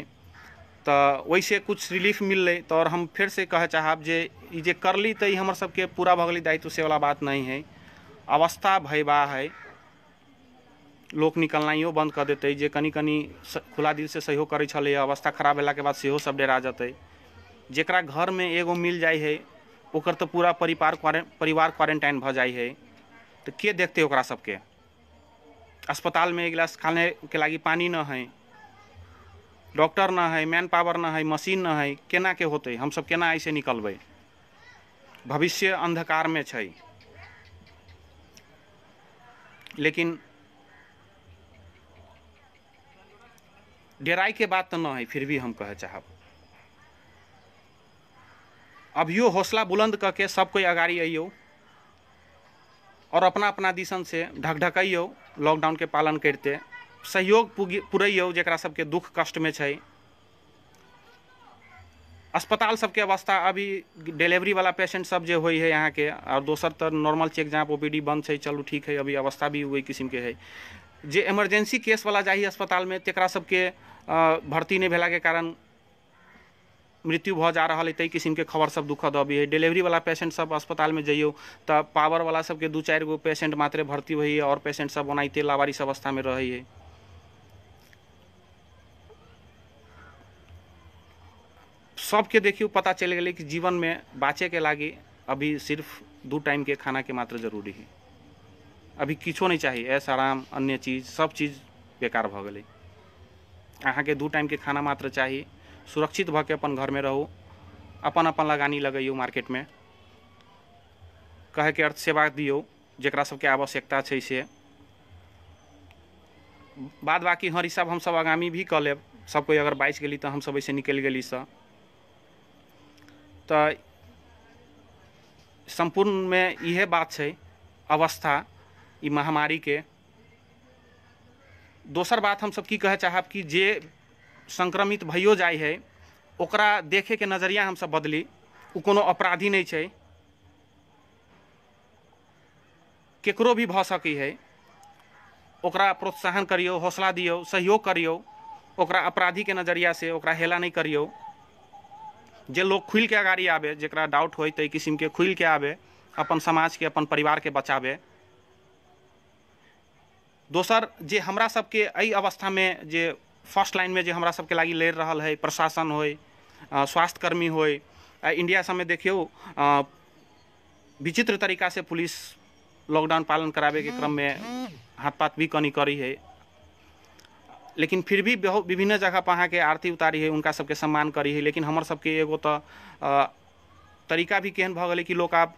तो वैसे कुछ रिलीफ मिललै। तो और हम फिर से कहे चाहब जे करली तो हमर सबके पूरा भगली दायित्व से वाला बात नहीं है। अवस्था भयबा है, लोक निकलनाइयो बंद कर देते, जे कनी कनी खुला दिल से सहयोग करे छले, अवस्था खराब भेला के बाद सेहो सब डेरा जेतै। जेकरा घर में एगो मिल जाए है ओकर तो पूरा परिवार क्वारंटाइन भ जाए है, तो के देखते ओकरा सबके। अस्पताल में एक गिलास खाने के लागी पानी न है, डॉक्टर न है, मैन पावर न है, मशीन न है, केना के होते, हम सब केना ऐसे निकलबै। भविष्य अंधकार में छै। लेकिन डेराई के बात तो न है, फिर भी हम कहे चाहब अभियो हौसला बुलंद करके सब कोई अगाड़ी अइयो और अपना अपना दिशन से ढकढकइयो, लॉकडाउन के पालन करते सहयोग पुरैयो जकरा सबके दुख कष्ट में छै। अस्पताल सबके अवस्था अभी डिलीवरी वाला पेशेंट सब जे होई है यहाँ के, और दोसर तो नॉर्मल चेक जहाँ ओपीडी बंद है, चलो ठीक है, अभी अवस्था भी वही किस्म के है। जे इमरजेंसी केस वाला जाही अस्पताल में तेकरा सबके भर्ती नहीं भेला के कारण मृत्यु भ जा रहा है, तई किस्म के खबर सब दुखद अभी है। डिलीवरी वाला पेशेंट सब अस्पताल में जाइयो तो पावर वाला सबके 2-4 गो पेशेंट मात्रे भर्ती हुई है और पेशेंट सब ओनाइते लावारिस अवस्था में रही है। सबके देखियो पता चल गए कि जीवन में बाँचे के लागी अभी सिर्फ 2 टाइम के खाना के मात्र जरूरी है। अभी किछो नहीं चाहिए, ऐसा आराम अन्य चीज सब चीज बेकार भ गए। अहाँ के 2 टाइम के खाना मात्र चाहिए। सुरक्षित भ के अपन घर में रहू, अपन अपन लगानी लगइयो मार्केट में, कहे के अर्थ सेवा दियो जकरा सबके आवश्यकता छै से। बाद बाकी हर हिसाब हम सब आगामी भी कऽ लेब, सब कोई अगर बाइच गेली तो हम सब ऐसे निकल गेली से तो संपूर्ण में यह बात छै अवस्था ई महामारी के। दोसर बात हम सब की कहे चाहब कि जे संक्रमित भइयो जाए है ओकरा देखे के नजरिया हम सब बदली। उ कोनो अपराधी नहीं छै, केकरो भी भ सकै है। ओकरा प्रोत्साहन करियो, हौसला दियो, सहयोग करियो, ओकरा अपराधी के नजरिया से ओकरा हेला नहीं करियो। जे लोग खुल के अगाड़ी आवे, जेकरा डाउट होय तई किस्म के खुल के आवे, अपन समाज के अपन परिवार के बचावे। दोसर जे हमरा सबके एहि अवस्था में जे फर्स्ट लाइन में जे हमरा सबके लागी लड़ रहा है, प्रशासन होय, स्वास्थ्य कर्मी होय, इंडिया सब में देखियो विचित्र तरीका से पुलिस लॉकडाउन पालन करावे के क्रम में हाथ पात भी कनी करी है। लेकिन फिर भी विभिन्न जगह पर अहाँ के आरती उतारी है, उनका सबके सम्मान करी है। लेकिन हमर सबके एगो तो तरीका भी केहन भ गए कि लोग आप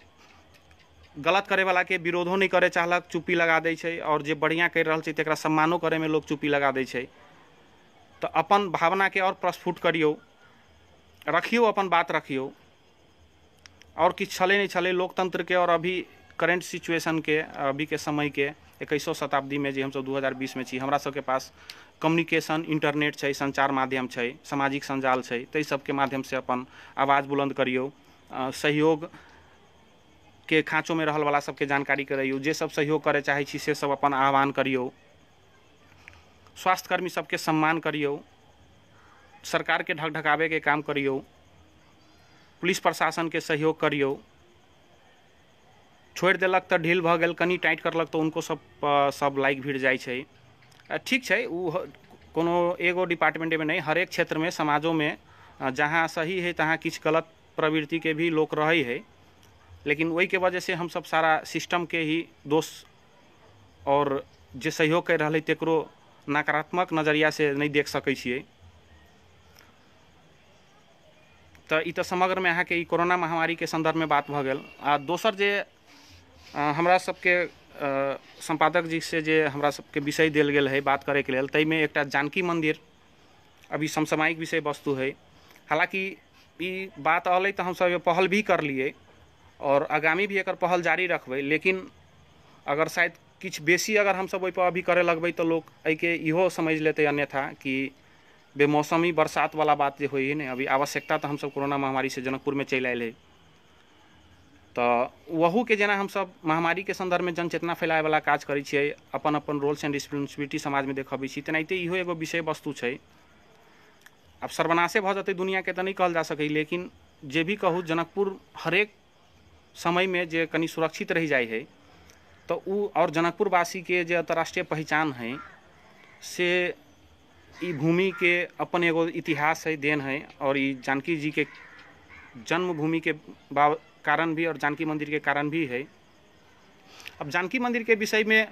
गलत करे वाला के विरोधो नहीं करे चाहलक, चुप्पी लगा दै छै, और जे बढ़िया कर रहा छै तकरा सम्मानो करे में लोग चुप्पी लगा दै छै। तो अपन भावना के और प्रस्फुट करियो, रखियो, अपन बात रखियो। और किछ छले नहीं छले लोकतंत्र के और अभी करेंट सिचुएशन के, अभी के समय के 21वीं शताब्दी में जे हम सब 2020 में छी, हमरा सबके पास कम्युनिकेशन, इंटरनेट छै, संचार माध्यम छै, सामाजिक संजाल छै, तई सबके माध्यम से अपन आवाज़ बुलंद करियो। सहयोग के खाँचों में रहल वाला सबके जानकारी करियो, जे सब सहयोग करे चाहे छी से सब अपन आह्वान करियो। स्वास्थ्यकर्मी सबके सम्मान करियो, सरकार के ढकढकावे के काम करियो, पुलिस प्रशासन के सहयोग करियो। छोड़ देलक तो ढील भ गेल, कनी टाइट करलक तो उनको सब लाइक भिड़ जाए छै। ठीक छै, उ कोनो एगो डिपार्टमेंट में नहीं, हर एक क्षेत्र में, समाजों में जहाँ सही है तहाँ किछ गलत प्रवृत्ति के भी लोग रहे है। लेकिन वही के वजह से हम सब सारा सिस्टम के ही दोष और जे सहयोग कर रहा है तेकरो नकारात्मक नजरिया से नहीं देख सकै छियै। तो ई तो समग्र में अहाँ के कोरोना महामारी के संदर्भ में बात भ गेल। आ दोसर जे हमरा सबके संपादक जी से जे हमरा सबके विषय दिल गेल है बात करे के लेल, तई में एकटा जानकी मंदिर अभी समसामयिक विषय वस्तु है। हालांकि ई बात अलै तो हम सब पहल भी कर लिए और आगामी भी एक पहल जारी रखबै। लेकिन अगर शायद किछ बेसी अगर हम सब ओइ पर अभी करे लगबै तो लोग एके इहो समझ लेते अन्यथा कि बेमौसमी बरसात वाला बात जे होई है ने। अभी आवश्यकता तो हम सब कोरोना महामारी से जनकपुर में चल आयल है, तो वहू के जेना हम सब महामारी के संदर्भ में जनचेतना फैलाए वाला काज करै छियै, अपन अपन रोल्स एंड रिस्पॉन्सिबिलिटी समाज में देखबै छी, तेनाहिते इहो एगो विषय वस्तु छै। अब सर्वनाशे भ जेतै दुनिया के तो नहीं कहल जा सकै, लेकिन जे भी कहू जनकपुर हरेक समय में जे कनी सुरक्षित रह जाए है तो उ और जनकपुर वासी के जो अंतर्राष्ट्रीय पहचान है से ई भूमि के अपन एगो इतिहास है, देन है, और ई जानकी जी के जन्मभूमि के कारण भी और जानकी मंदिर के कारण भी है। अब जानकी मंदिर के विषय में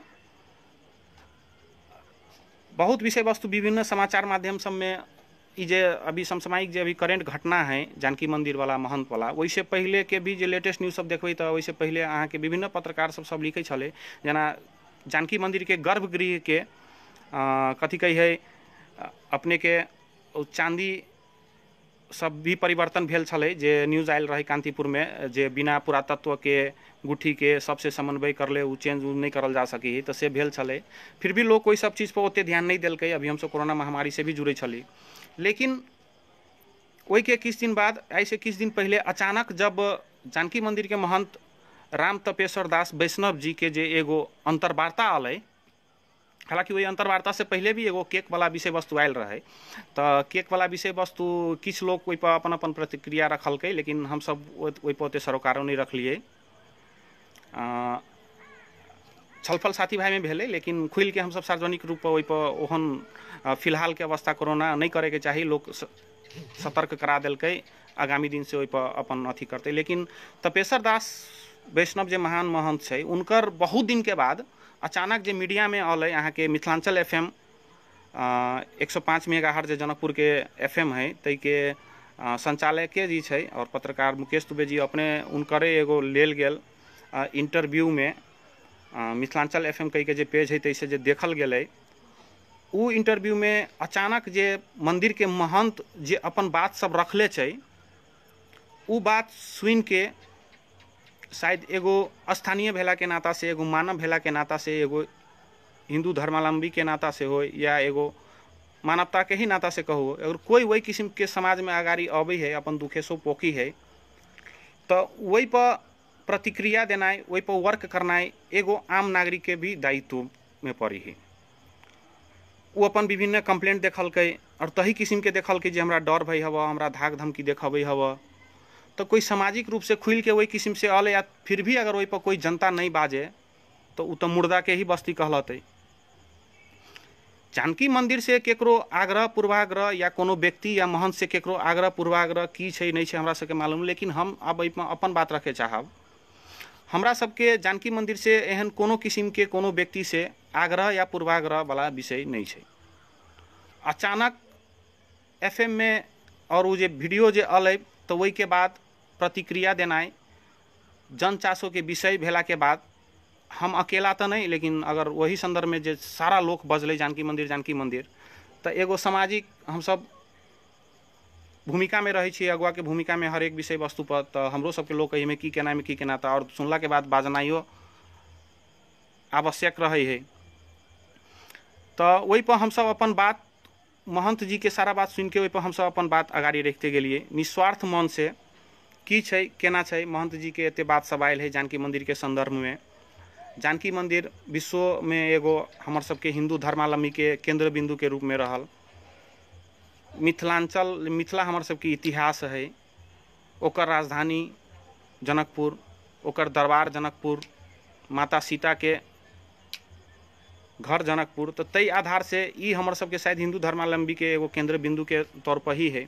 बहुत विषय वस्तु विभिन्न समाचार माध्यम सब में ई जे अभी समसामयिक जे अभी करेंट घटना है जानकी मंदिर वाला महंत वाला, वैसे पहले के भी जे लेटेस्ट न्यूज सब देखबै तो वैसे पहले अहाँ के विभिन्न पत्रकार सब लिखे छले, जना जानकी मंदिर के गर्भगृह के कथी कही है अपने के चांदी सब भी परिवर्तन भेल छले, जे न्यूज आयल रहे कांतिपुर में, जे बिना पुरातत्व के गुठी के सबसे समन्वय करले उ चेंज नहीं करल जा सकी तो से भेल छले। फिर भी लोग कोई सब चीज़ पर ओते ध्यान नहीं दिलकै। अभी हम सब कोरोना महामारी से भी जुड़े छली, लेकिन वही के किछ दिन बाद, ऐसे किछ दिन पहले अचानक जब जानकी मंदिर के महंत राम तपेश्वर दास वैष्णव जी के जे एगो अंतर्वार्ता आल, हालांकि वही अंतर्वार्ता से पहले भी एगो केक वाला विषय वस्तु आयल रहे, तो केक वाला विषय वस्तु किछ लोग ओहि पर अपन अपन प्रतिक्रिया रखलकै, लेकिन हम सब ओहि पर ओते सरोकारो नहीं रखलिए। छलफल साथी भाई में भेले, लेकिन खुल के हम सब सार्वजनिक रूप पर ओहि पर ओहन फिलहाल के अवस्था कोरोना नहीं करे के चाही, लोग सतर्क करा दिलकै, आगामी दिन से ओहि पर अपन अथी करते। लेकिन तपेश्वर दास वैष्णव जे महान महंत छै, उनकर बहुत दिन के बाद अचानक जे मीडिया में आल अहाँ के मिथिलांचल FM 105 मेगाहर्ट्ज जे जनकपुर के FM है, तै के संचालके जी छै और पत्रकार मुकेश दुबे जी अपने उनकरे एगो लेल गेल इंटरव्यू में मिथिलांचल FM कही के जे पेज है तैसे जे देखल गेलै, उ इंटरव्यू में अचानक जे मंदिर के महंत जे अपन बात सब रखले छै, उ बात सुन के शायद एगो स्थानीय भेला के नाता से, एगो मानव भेला के नाता से, एगो हिंदू धर्मावलंबी के नाता से हो, या एगो मानवता के ही नाता से कहो, अगर कोई वही किस्म के समाज में आगाड़ी अबै है, अपन दुखे सो पोकी है, तो वही पर प्रतिक्रिया देनाइ, वही पर वर्क करनाइ एगो आम नागरिक के भी दायित्व में पड़ी है। वो अपन विभिन्न कंप्लेंट देखलकै और तही किस्म के देखलकै जे हमरा डर भई हवा, हमरा धाक धमकी देखबै हवा, तो कोई सामाजिक रूप से खुल के वही किस्म से आले, या फिर भी अगर वही पर कोई जनता नहीं बाजे तो उ तो मुर्दा के ही बस्ती कहलते। जानकी मंदिर से केकरो आग्रह पूर्वाग्रह या कोनो व्यक्ति या महंत से केकरो आग्रह पूर्वाग्रह की छै नहीं छै हमरा सबके मालूम, लेकिन हम अब अपन बात रखे चाहब। हमरा सबके जानकी मंदिर से एहन कोनो किस्म के कोनो व्यक्ति से आग्रह या पूर्वाग्रह वाला विषय नहीं छै। अचानक FM में और वो जे वीडियो जे अल, तो वही के बाद प्रतिक्रिया देनाइ जनचासो के विषय भेला के बाद हम अकेला तो नहीं, लेकिन अगर वही संदर्भ में जे सारा लोग बजले जानकी मंदिर, तो एगो सामाजिक हम सब भूमिका में रही छी, अगुआ के भूमिका में हर एक विषय वस्तु पर, तो हमरो सबके लोग कही में की केना था, और सुनला के बाद बाजनाइयो आवश्यक रहे है। तो वही पर हम सब अपन बात महंत जी के सारा बात सुन के वही पर हम सब अपन बात आगाड़ी रखते गेलिए निस्वार्थ मन से, की छै केना छै। महंत जी के एते बात सब आयल है जानकी मंदिर के संदर्भ में। जानकी मंदिर विश्व में एगो हमर सबके हिंदू धर्मावलंबी के केंद्र बिंदु के रूप में रहल। मिथिला हमर सबके इतिहास है, ओकर राजधानी जनकपुर, ओकर दरबार जनकपुर, माता सीता के घर जनकपुर, तो तई आधार से ई हमर सबके शायद हिंदू धर्मावलंबी के एगो केंद्र बिंदु के तौर पर ही है।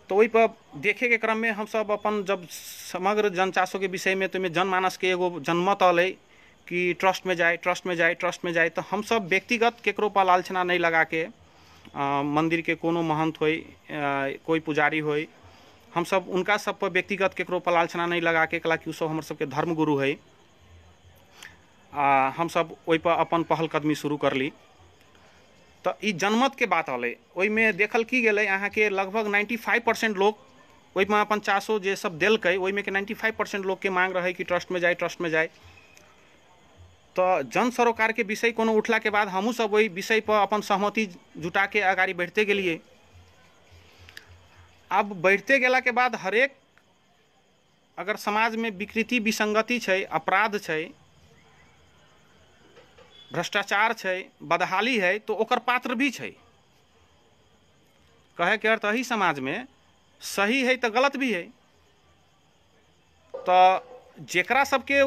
तो वही पर देखे के क्रम में हम सब अपन जब समग्र जनचासो के विषय में, तो में जनमानस के एगो जनमत अल कि ट्रस्ट में जाए, तो हम सब व्यक्तिगत केकरो पर लालचना नहीं लगा के मंदिर के कोनो महंत होय, कोई पुजारी होय, हम सब उनका सब पर व्यक्तिगत केकरो पर लालचना नहीं लगा के, कला कि उ सब हमर सबके धर्म गुरु है, हम सब ओहि पर अपन पहल कदमी शुरू कर ली। तो ई जनमत के बात अल, ओहि में देखल की गेलै अहाँ के लगभग 95% लोग ओहि में अपन चासो जे सब देलकै, ओहि में के 95% लोग के मांग रहे कि ट्रस्ट में जाए। तो जन सरोकार के विषय कोनो उठला के बाद हमहूँ सब वही विषय पर अपन सहमति जुटा के आगाड़ी बढ़ते गेलिए। अब बढ़ते गेला के बाद हरेक अगर समाज में विकृति विसंगति छै, अपराध छै, भ्रष्टाचार छै, बदहाली है, तो ओकर पात्र भी छै। कहे के अर्थ ही समाज में सही है तो गलत भी है। तो जेकरा सबके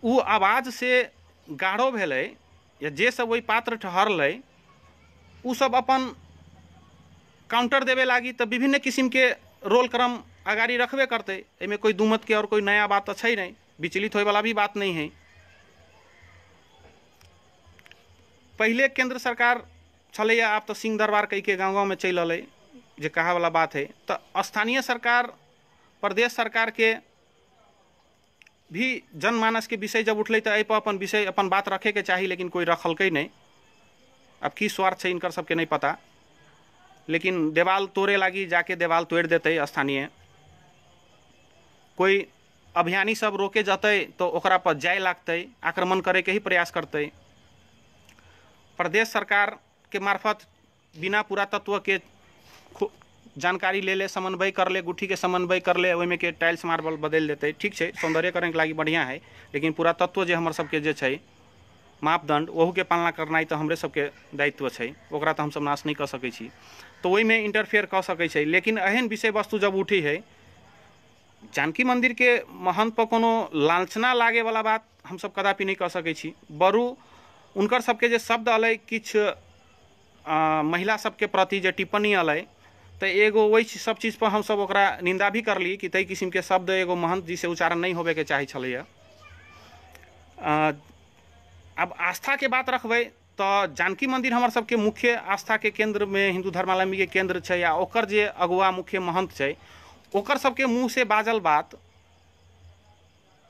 उ आवाज से गाढ़ो भेलै या जे सब वही पात्र ठहरलै उ सब अपन काउंटर देवे लागी तो विभिन्न किस्म के रोल क्रम आगाड़ी रखबे करते। एहिमे कोई दुमत के और कोई नया बात तो छै नहीं, विचलित होए वाला भी बात नहीं है। पहले केंद्र सरकार चलैया, आब तो सिंह दरबार कह के गाँव गाँव में चल अलै जे कहा वाला बात है। तो स्थानीय सरकार प्रदेश सरकार के भी जनमानस के विषय जब उठलै तो पर अपन विषय अपन बात रखे के चाहिए, लेकिन कोई रखलकै नहीं। अब की स्वार्थ है इनकर सबके नहीं पता, लेकिन देवाल तोड़े लागी जाके देवाल तोड़ देते स्थानीय। कोई अभियानी सब रोके जाते तो ओकरा पर जाय लागते, आक्रमण करे के ही प्रयास करते। प्रदेश सरकार के मार्फत बिना पुरातत्व के जानकारी ले ले, समन्वय कर ले, गुठी के समन्वय कर ले, ओहिमे के टाइल्स मार्बल बदल देते। ठीक है, सौंदर्यकरण के लागी बढ़िया है, लेकिन पुरातत्व जे हमर सबके जे छै मापदंड वहू के पालना करनाइ तो हमरे सबके दायित्व छै, ओकरा तो हम सब नाश नहीं कर सकै छी। तो वही में इंटरफेयर कर सकै छै। लेकिन एहन विषय वस्तु जब उठी है, जानकी मंदिर के महंत पर कोनो लांछना लागे वाला बात हम सब कदापि नहीं कर सकै छी। बरू उनकर सबके जे शब्द अलै, किछ महिला सबके प्रति जे टिप्पणी अलै, तो एगो वही सब चीज पर हम सब ओकरा निंदा भी करली कि तई किस्म के शब्द एगो महंत जी से उच्चारण नहीं होबे के चाही छलैया। अब आस्था के बात रखबै तो जानकी मंदिर हमार सबके मुख्य आस्था के केंद्र में हिंदू धर्मावलंबी के केंद्र छै, या ओकर जे अगुआ मुख्य महंत छै ओकर सबके मुँह से बाजल बात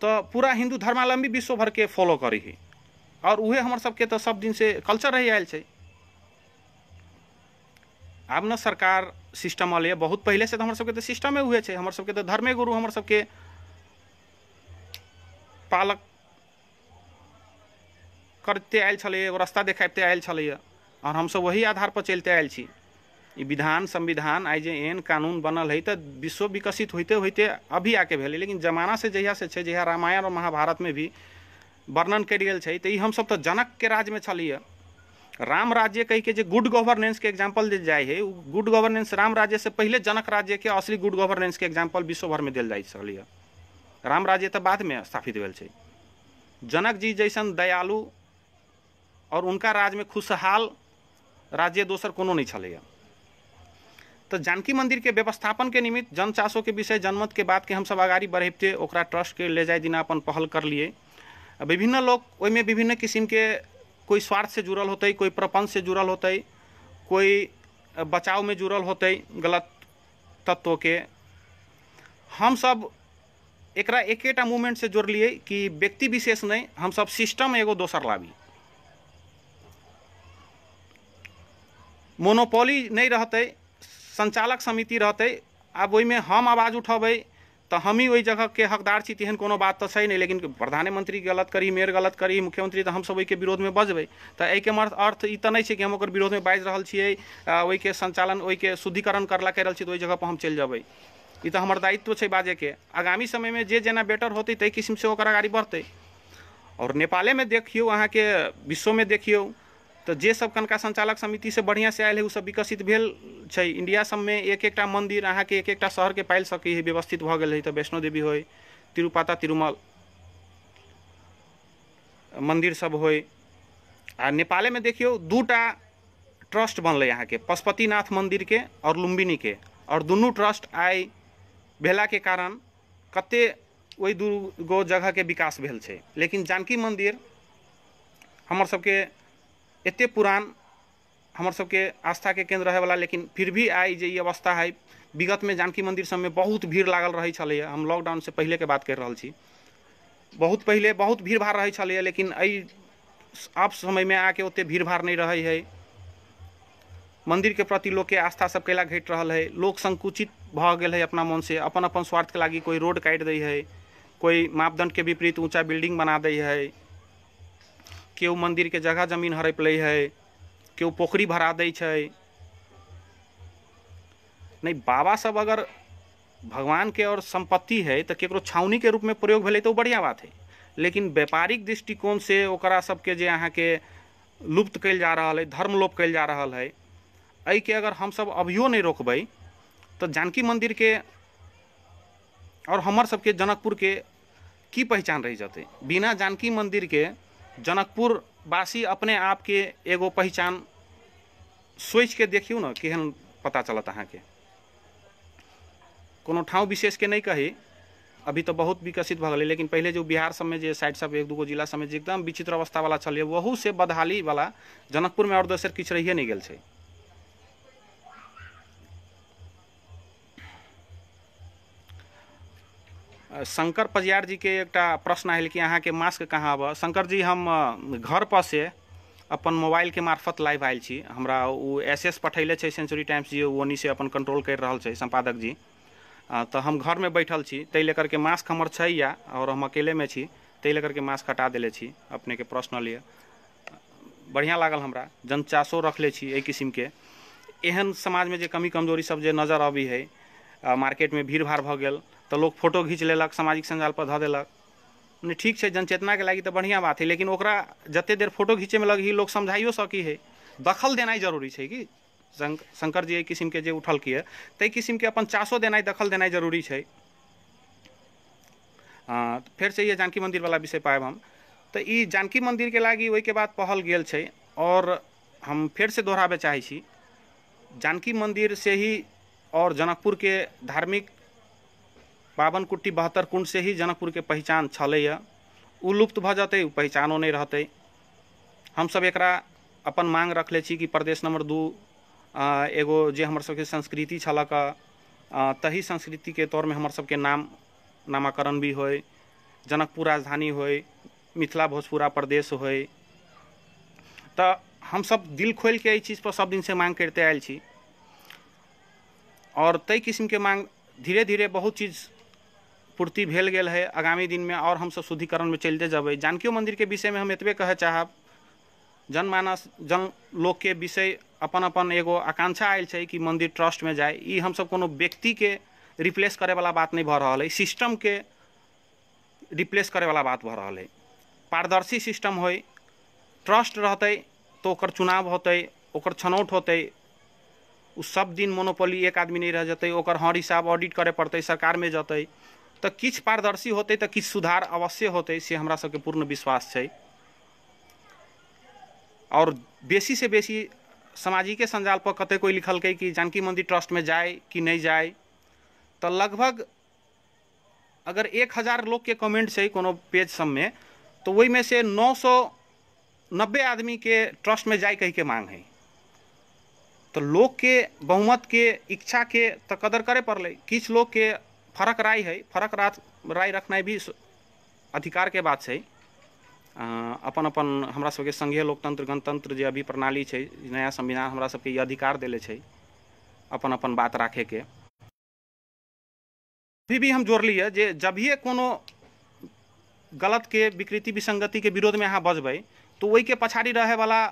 तो पूरा हिंदू धर्मावलंबी विश्व भर के फॉलो करी है, और उहे हमार सबके तो सब दिन से कल्चर रही आयल छै। आब न सरकार सिस्टम अलै, बहुत पहले से तो हमार सबके तो सिस्टम हुए छै। हमार सबके तो धर्मे गुरु हमार सबके पालक करते आयल छलै, एगो रास्ता देखाबते आयल छलैया, और हम सब वही आधार पर चलते आयल छी। ई विधान संविधान आई जे एन कानून बनल है तो विश्व विकसित होते होते अभी आके भेलै, लेकिन जमाना से जहिया से छै, जहिया रामायण और महाभारत में भी वर्णन कयल गेल छै, तो ई हम सब तो जनक के राज में छलिए। राम राज्य कह के जे गुड गवर्नेंस के एग्जाम्पल दिल जाए है, गुड गवर्नेंस राम राज्य से पहले जनक राज्य के असली गुड गवर्नेंस के एग्जाम्पल विश्व भर में दिल जाए छलिए। राम राज्य तो बाद में स्थापित भेल छै। जनक जी जैसन दयालु और उनका राज में खुशहाल राज्य दोसर कोनो नहीं छलैया। तो जानकी मंदिर के व्यवस्थापन के निमित्त जनचासो के विषय जनमत के बात के हम सब आगाड़ी बढ़ेबते ओकरा ट्रस्ट के ले जाए दिना अपन पहल कर लिए। विभिन्न लोग ओहिमे विभिन्न किस्म के कोई स्वार्थ से जुड़ल होते, कोई प्रपंच से जुड़ल होते, कोई बचाव में जुड़ल होते गलत तत्व के। हम सब एकरा एकेटा मूवमेंट से जोड़ लिए कि व्यक्ति विशेष नहीं, हम सब सिस्टम एगो दोसर लाबी। मोनोपोली नहीं रहते, संचालक समिति रहते। अब वही में हम आवाज उठेबै तो हम ही वही जगह के हकदार छी, तेहन कोनो बात तो छै नहीं। लेकिन प्रधानमंत्री गलत करी, मेयर गलत करी, मुख्यमंत्री, तो हम सब के विरोध में बजबै तो एहि के अर्थ ई तो नहीं छै कि हम ओकर विरोध में बाजि रहल छियै, ओहि के संचालन ओहि के शुद्धिकरण करला कह रहल छी तो ओहि जगह पर हम चलि जेबै। ई तो हमर दायित्व छै बाजे के। आगामी समय में जे जेना बेटर होते तई किस्म से ओकर आगाड़ी बढ़ते। और नेपाले में देखियो, अहाँ के विश्व में देखियो तो जे सब कनका संचालक समिति से बढ़िया से आयल है, उ सब विकसित भेल छै। इंडिया सब में एक एकटा मंदिर अहाँ के एक एकटा शहर के पाइल सकी है, व्यवस्थित भ गेल है। तो वैष्णो देवी होय, तिरुपति तिरुमल मंदिर सब होय। आ नेपाले में देखियो दूटा ट्रस्ट बनल यहाँ के, पशुपतिनाथ मंदिर के और लुम्बिनी के, और दुनू ट्रस्ट आई भेला के कारण कते वही दू गो जगह के विकास भेल छै। लेकिन जानकी मंदिर हमर सबके एते पुरान हमर सबके आस्था के केंद्र रहे वाला, लेकिन फिर भी आई जे अवस्था है। विगत में जानकी मंदिर सब में बहुत भीड़ लागल रही छलैया। हम लॉकडाउन से पहले के बात कर रहल छी, बहुत पहले बहुत भीड़ भाड़ रही छलैया, लेकिन एहि अब समय में आके ओते भीड़ भाड़ नहीं रही है। मंदिर के प्रति लोग के आस्था सब कैला घट रहा है। लोग संकुचित भ गेल है अपना मन से, अपन अपन स्वार्थ के लागी कोई रोड काट दै है, कोई मापदंड के विपरीत ऊंचा बिल्डिंग बना दै है, केहू मंदिर के जगह जमीन हड़प ले है, केहू पोखरी भरा दै छै। नहीं, बाबा सब अगर भगवान के और संपत्ति है तो केकरो छावनी के रूप में प्रयोग भेलै तो बढ़िया बात है। लेकिन व्यापारिक दृष्टिकोण से ओकरा सबके जे अहाँ के लुप्त कैल जा रहा है, धर्मलोप कैल जा रहा है, एहि के अगर हम सब अभियो नहीं रोकबै तो जानकी मंदिर के और हमर सबके जनकपुर के की पहचान रह जाते। बिना जानकी मंदिर के जनकपुर वासी अपने आप के एगो पहचान सोच के देखियो ना केहन पता चलत अहाँ के। कोनो ठाव विशेष के नहीं कही, अभी तो बहुत विकसित भ गए, लेकिन पहले जो बिहार सब में जे साइड सब एक दूगो जिला सब में एकदम विचित्र अवस्था वाला चलिए, वहू से बदहाली वाला जनकपुर में और दोसर किछु रहिए नहीं गेल छै। शंकर पजियार जी के एक प्रश्न आयल कि अहाँ के मास्क कहाँ अब। शंकर जी, हम घर पर से अपन मोबाइल के मार्फत लाइव आयल छी। हमरा वो एसएस पठैले छै सेंचुरी टाइम्स जी, ओनी से अपन कंट्रोल कर रहा छै संपादक जी। तो हम घर में बैठल छी, तै लेकर के मास्क हमर छै या, और हम अकेले में छी, तै लेकर के मास्क हटा दिले छी अपने के प्रश्न लिए। बढ़िया लागल हमरा, जनचासो रखले छी एहि किस्म के। एहन समाज में जे कमी कमजोरी सब जे नजर आबी है, मार्केट में भीड़ भाड़ भ गेल तो लोग फोटो घींच लेलक, सामाजिक संजाल पर ध देलक। नहीं ठीक है, जनचेतना के लागी तो बढ़िया बात है, लेकिन ओकरा जते देर फोटो घींचे में लगी लोग समझाइयो सकी है। दखल देना जरूरी है कि शंकर जी किस्म के जे उठल किए, तै किस्म के अपन चासो देना, दखल देना जरूरी है। फिर से ये जानकी मंदिर वाला विषय पाएब हम, तो ये जानकी मंदिर के लागी वही के बाद पहल गेल छै। और हम फिर से दोहराबे चाहे छी, जानकी मंदिर से ही और जनकपुर के धार्मिक पावन कुट्टी 72 कुंड से ही जनकपुर के पहचान छलैया, उ लुप्त भ जते, पहचानो नहीं रहते। हम सब एकरा अपन मांग रखले छी कि प्रदेश नंबर 2 एगो जे हमर सबके संस्कृति छलक, तही संस्कृति के तौर में हमर सबके नामकरण भी होय, जनकपुर राजधानी होय, मिथिला भोजपुरा प्रदेश होय। तो हम सब दिल खोल के चीज पर सब दिन से मांग करते आयल छी, और तई किस्म के मांग धीरे धीरे बहुत चीज पूर्ति भेल गेल है। आगामी दिन में और हम सब शुद्धिकरण में चलते जब। जानकियो मंदिर के विषय में हम एतबे कहे चाहब, जनमानस जन लोग के विषय अपन अपन एगो आकांक्षा आयल छै कि मंदिर ट्रस्ट में जाए। ई हम सब कोनो व्यक्ति के रिप्लेस करे वाला बात नहीं भ रहा है, सिस्टम के रिप्लेस करे वाला बात भ रहा है। पारदर्शी सिस्टम होय, ट्रस्ट रहते तो ओकर चुनाव होते, ओकर छनौट होते। उस सब दिन मोनोपोली एक आदमी नहीं रह जाते, ओकर हर हिसाब ऑडिट करे पड़ते, सरकार में जाते, तो किछ पारदर्शी होते तो किछ सुधार अवश्य होते, से हमरा सबके पूर्ण विश्वास छै। और बेसी से बेसी सामाजिक संजाल पर कते कोई लिखल के कि जानकी मंदिर ट्रस्ट में जाए कि नहीं जाए, तो लगभग अगर 1000 लोग के कमेंट छै कोनो पेज सब में, तो वही में से 990 आदमी के ट्रस्ट में जाए कह के मांग है। तो लोग के बहुमत के इच्छा के तो कदर करे पड़ले। किछ लोग के फरक राय है, फरक राय रखना भी अधिकार के बात है। अपन अपन हमरा सबके संघीय लोकतंत्र गणतंत्र जे अभी प्रणाली छै, नया संविधान हमरा सबके ये अधिकार देले छै अपन अपन बात राखे के। भी हम जोड़ लिया जे जब भी कोनो गलत के विकृति विसंगति के विरोध में अहाँ बजबै, तो वही के पछाड़ी रहे वाला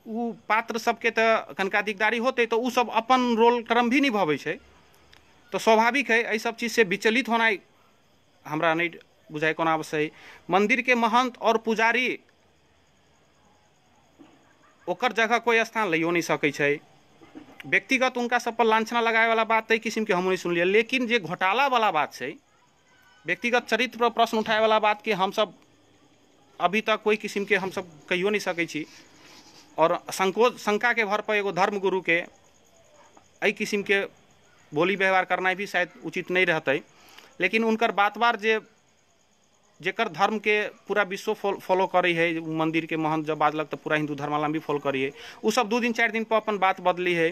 उ पात्र सबके तो कनका दिकदारी होते, तो उ सब अपन रोल क्रम भी निभावे छै। तो स्वाभाविक है एहि सब चीज से विचलित होना हमरा नहीं बुझाई कोना आवश्यक। मंदिर के महंत और पुजारी ओकर जगह कोई स्थान लियो नहीं सकै छै। व्यक्तिगत उनका सब पर लांछना लगाए वाला बात तई किस्म के हम नहीं सुन लिया, लेकिन जे घोटाला वाला बात छै, व्यक्तिगत चरित्र पर प्रश्न उठाए वाला बात के हम सब अभी तक कोई किस्म के हम सब कहियो नहीं सकै छी। और संकोच शंका के भर पर एगो धर्म गुरु के एहि किस्म के बोली व्यवहार करना भी शायद उचित नहीं रहते। लेकिन उनकर बात बार जेकर धर्म के पूरा विश्व फॉलो करी है, मंदिर के महंत जब बाजलक तो पूरा हिंदू धर्मावलंबी फॉलो करी है, वो सब 2 दिन 4 दिन पर अपन बात बदली है।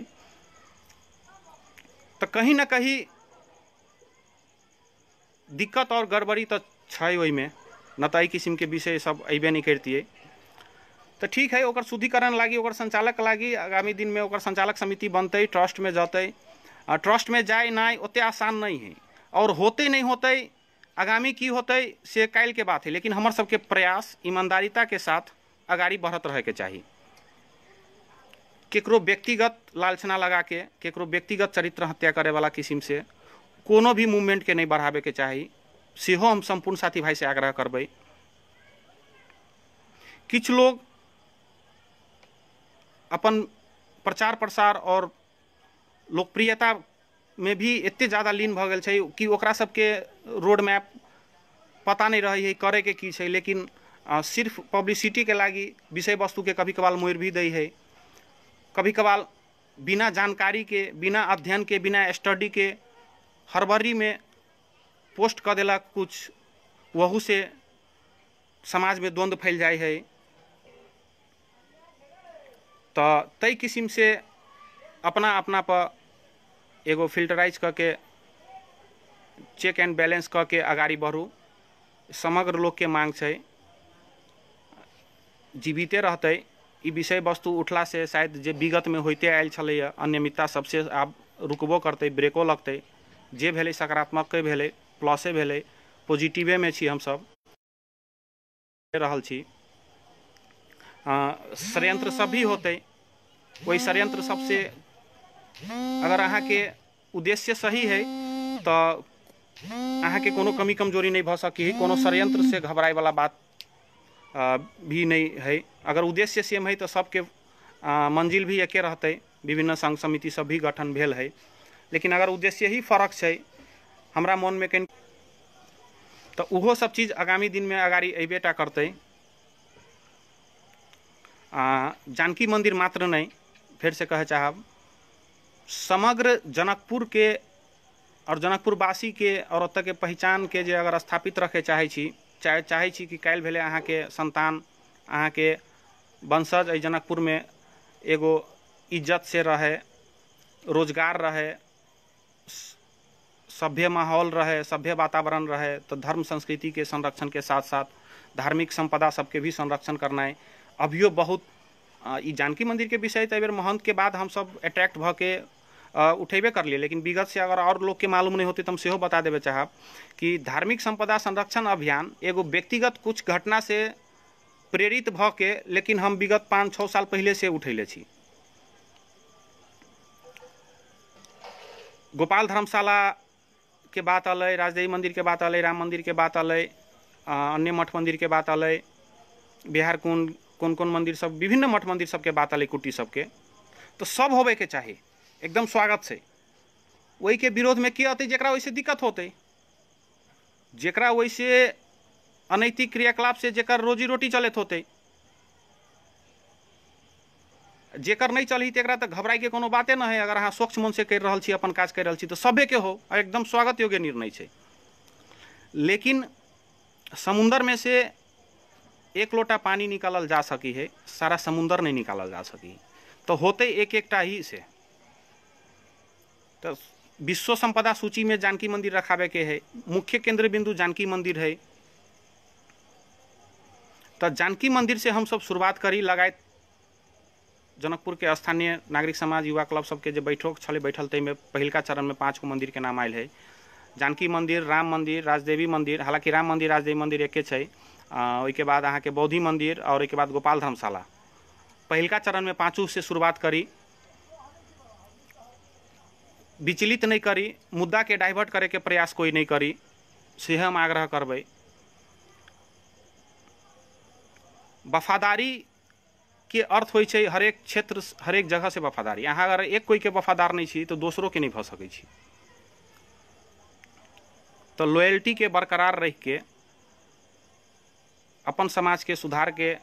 तो कहीं ना कहीं दिक्कत और गड़बड़ी तो छै ओहि में, न तो एहि किस्म के विषय सब अबे नहीं करती। तो ठीक है, ओकर शुद्धिकरण लागी, ओकर संचालक लागी आगामी दिन में ओकर संचालक समिति बनते, ट्रस्ट में जाते। ट्रस्ट में जाए ना ओते आसान नहीं है, और होते नहीं होते आगामी की होते से काल के बात है। लेकिन हमर सबके प्रयास ईमानदारिता के साथ आगाड़ी बढ़त रहे के चाहिए। केकरो व्यक्तिगत लालचना लगा के, केकरो व्यक्तिगत चरित्र हत्या करे वाला किस्म से कोनो भी मूवमेंट के नहीं बढ़ावे के चाहिए, सेहो हम संपूर्ण साथी भाई से आग्रह करबै। किछ लोग अपन प्रचार प्रसार और लोकप्रियता में भी एते ज़्यादा लीन भ गेल छै कि ओकरा सबके रोड मैप पता नहीं रही है करे के की छै, लेकिन सिर्फ पब्लिसिटी के लागी विषय वस्तु के कभी कभार मोड़ भी दी है, कभी कभार बिना जानकारी के, बिना अध्ययन के, बिना स्टडी के हड़बड़ी में पोस्ट कर देला कुछ, वहू से समाज में द्वंद्व फैल जाए है। तो तय किस्म से अपना अपना पर एगो फिल्टराइज करके चेक एंड बैलेंस करके आगाड़ी बढ़ू, समग्र लोग के मांग है। जीविते रहते ई विषय वस्तु उठला से शायद जे विगत में होते आयल छलैया अनियमितता सबसे आब रुकबो करते, ब्रेको लगते, जे भेले सकारात्मक भेले, प्लसे भेले, पॉजिटिवे में छी हम सब रहल छी। षड्यंत्र सब भी होते, वही षड्यंत्र सबसे अगर अहाँ के उद्देश्य सही है तो अहाँ के कोनो कमी कमजोरी नहीं भ सकी, कोनो षड्यंत्र से घबराए वाला बात भी नहीं है। अगर उद्देश्य सेम है तो सबके मंजिल भी एके रहते, विभिन्न संघ समिति सब भी गठन भेल है। लेकिन अगर उद्देश्य ही फर्क है हमरा मन में कहीं, तो उहो सब चीज आगामी दिन में अगाड़ी अबेटा करते। जानकी मंदिर मात्र नहीं, फिर से कहे चाहब समग्र जनकपुर के और जनकपुरवासी के और ओतऽ के पहचान के जे अगर स्थापित रखे चाहे छी कि काल्हि भेले अहाँ के संतान, अहाँ के वंशज एहि जनकपुर में एगो इज्जत से रहे, रोजगार रहे, सभ्य माहौल रहे, सभ्य वातावरण रहे, तो धर्म संस्कृति के संरक्षण के साथ साथ धार्मिक संपदा सबके भी संरक्षण करना है। अभियो बहुत ई जानकी मंदिर के विषय तो एबर महंत के बाद हम सब अट्रैक्ट भ के उठेबे कर लिए, लेकिन विगत से अगर और लोग के मालूम नहीं होते तो हम सेहो बता देवे चाहब कि धार्मिक संपदा संरक्षण अभियान एगो व्यक्तिगत कुछ घटना से प्रेरित भ के, लेकिन हम विगत 5-6 साल पहले से उठेले छी। गोपाल धर्मशाला के बात अलै, राजदेवी मंदिर के बात अलै, राम मंदिर के बात अलै, अन्य मठ मंदिर के बात अलै, बिहार कौन कौन मंदिर सब, विभिन्न मठ मंदिर सबके बात अलै, कुटी सबके, तो सब होबे के चाही एकदम स्वागत से। वही के विरोध में के अतै जेकरा वैसे दिक्कत होते, जेकरा वैसे अनैतिक क्रियाकलाप से जेकर रोजी रोटी चलत होते, जेकर नहीं चलही तेकरा तो घबराई के कोनो बाते न है। अगर अहाँ स्वच्छ मन से कर रहल छी, अपन काज कर रहल छी, तो सभे के हो, एकदम स्वागत योग्य निर्णय है। लेकिन समुंदर में से एक लोटा पानी निकालल जा सकी है, सारा समुंदर नहीं निकालल जा सकी, तो होते एक एकटा ही से। तो विश्व संपदा सूची में जानकी मंदिर रखावे के है, मुख्य केंद्र बिंदु जानकी मंदिर है। तो जानकी मंदिर से हम सब शुरुआत करी, लगाए जनकपुर के स्थानीय नागरिक समाज युवा क्लब सबके जो बैठक छले बैठल, तैमें पहिलका चरण में 5 गो मंदिर के नाम आयल है। जानकी मंदिर, राम मंदिर, राजदेवी मंदिर, हालांकि राम मंदिर राजदेवी मंदिर एके छै, ओइके बाद अहाँ के बौद्धि मंदिर और ओइके बाद गोपाल धर्मशाला। पहिलका चरण में 5 से शुरुआत करी, विचलित नहीं करी, मुद्दा के डाइवर्ट करे के प्रयास कोई नहीं करी, से हम आग्रह करबै। वफादारी के अर्थ होइ छै हरेक क्षेत्र, हरेक जगह से वफादारी। अहाँ अगर एक कोई के वफादार नहीं छी तो दूसरों के नहीं भ सकै छी। तो लॉयल्टी के बरकरार रह के अपन समाज के सुधार के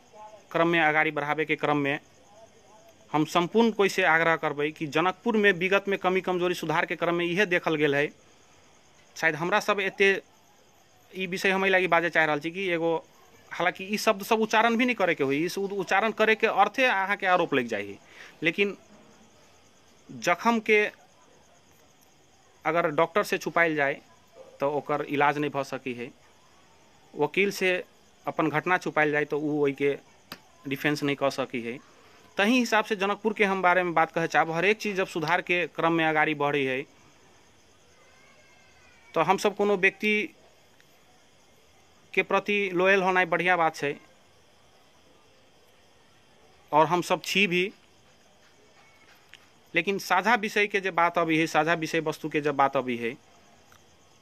क्रम में आगाड़ी बढ़ावे के क्रम में हम संपूर्ण कोई से आग्रह करबै कि जनकपुर में विगत में कमी कमजोरी सुधार के क्रम में यह देखल गेल है। शायद हमरा सब एते ई विषय हमें लगी बाजे चाह रहल छी कि एगो, हालांकि ई शब्द सब उच्चारण भी नहीं करे के हुई, इस उच्चारण करे के अर्थे अहाँ के आरोप लग जाए, लेकिन जखम के अगर डॉक्टर से छुपाइल जाए तो ओकर इलाज नहीं भ सकी है, वकील से अपन घटना छुपाइल जाए तो वो के डिफेंस नहीं कर सकी है। तही हिसाब से जनकपुर के हम बारे में बात कहे चाहब, हर एक चीज जब सुधार के क्रम में आगाड़ी बढ़ी है तो हम सब कोनो व्यक्ति के प्रति लॉयल होना बढ़िया बात है, और हम सब छी भी। लेकिन साझा विषय के जब बात अभी है, साझा विषय वस्तु के जब बात अभी है,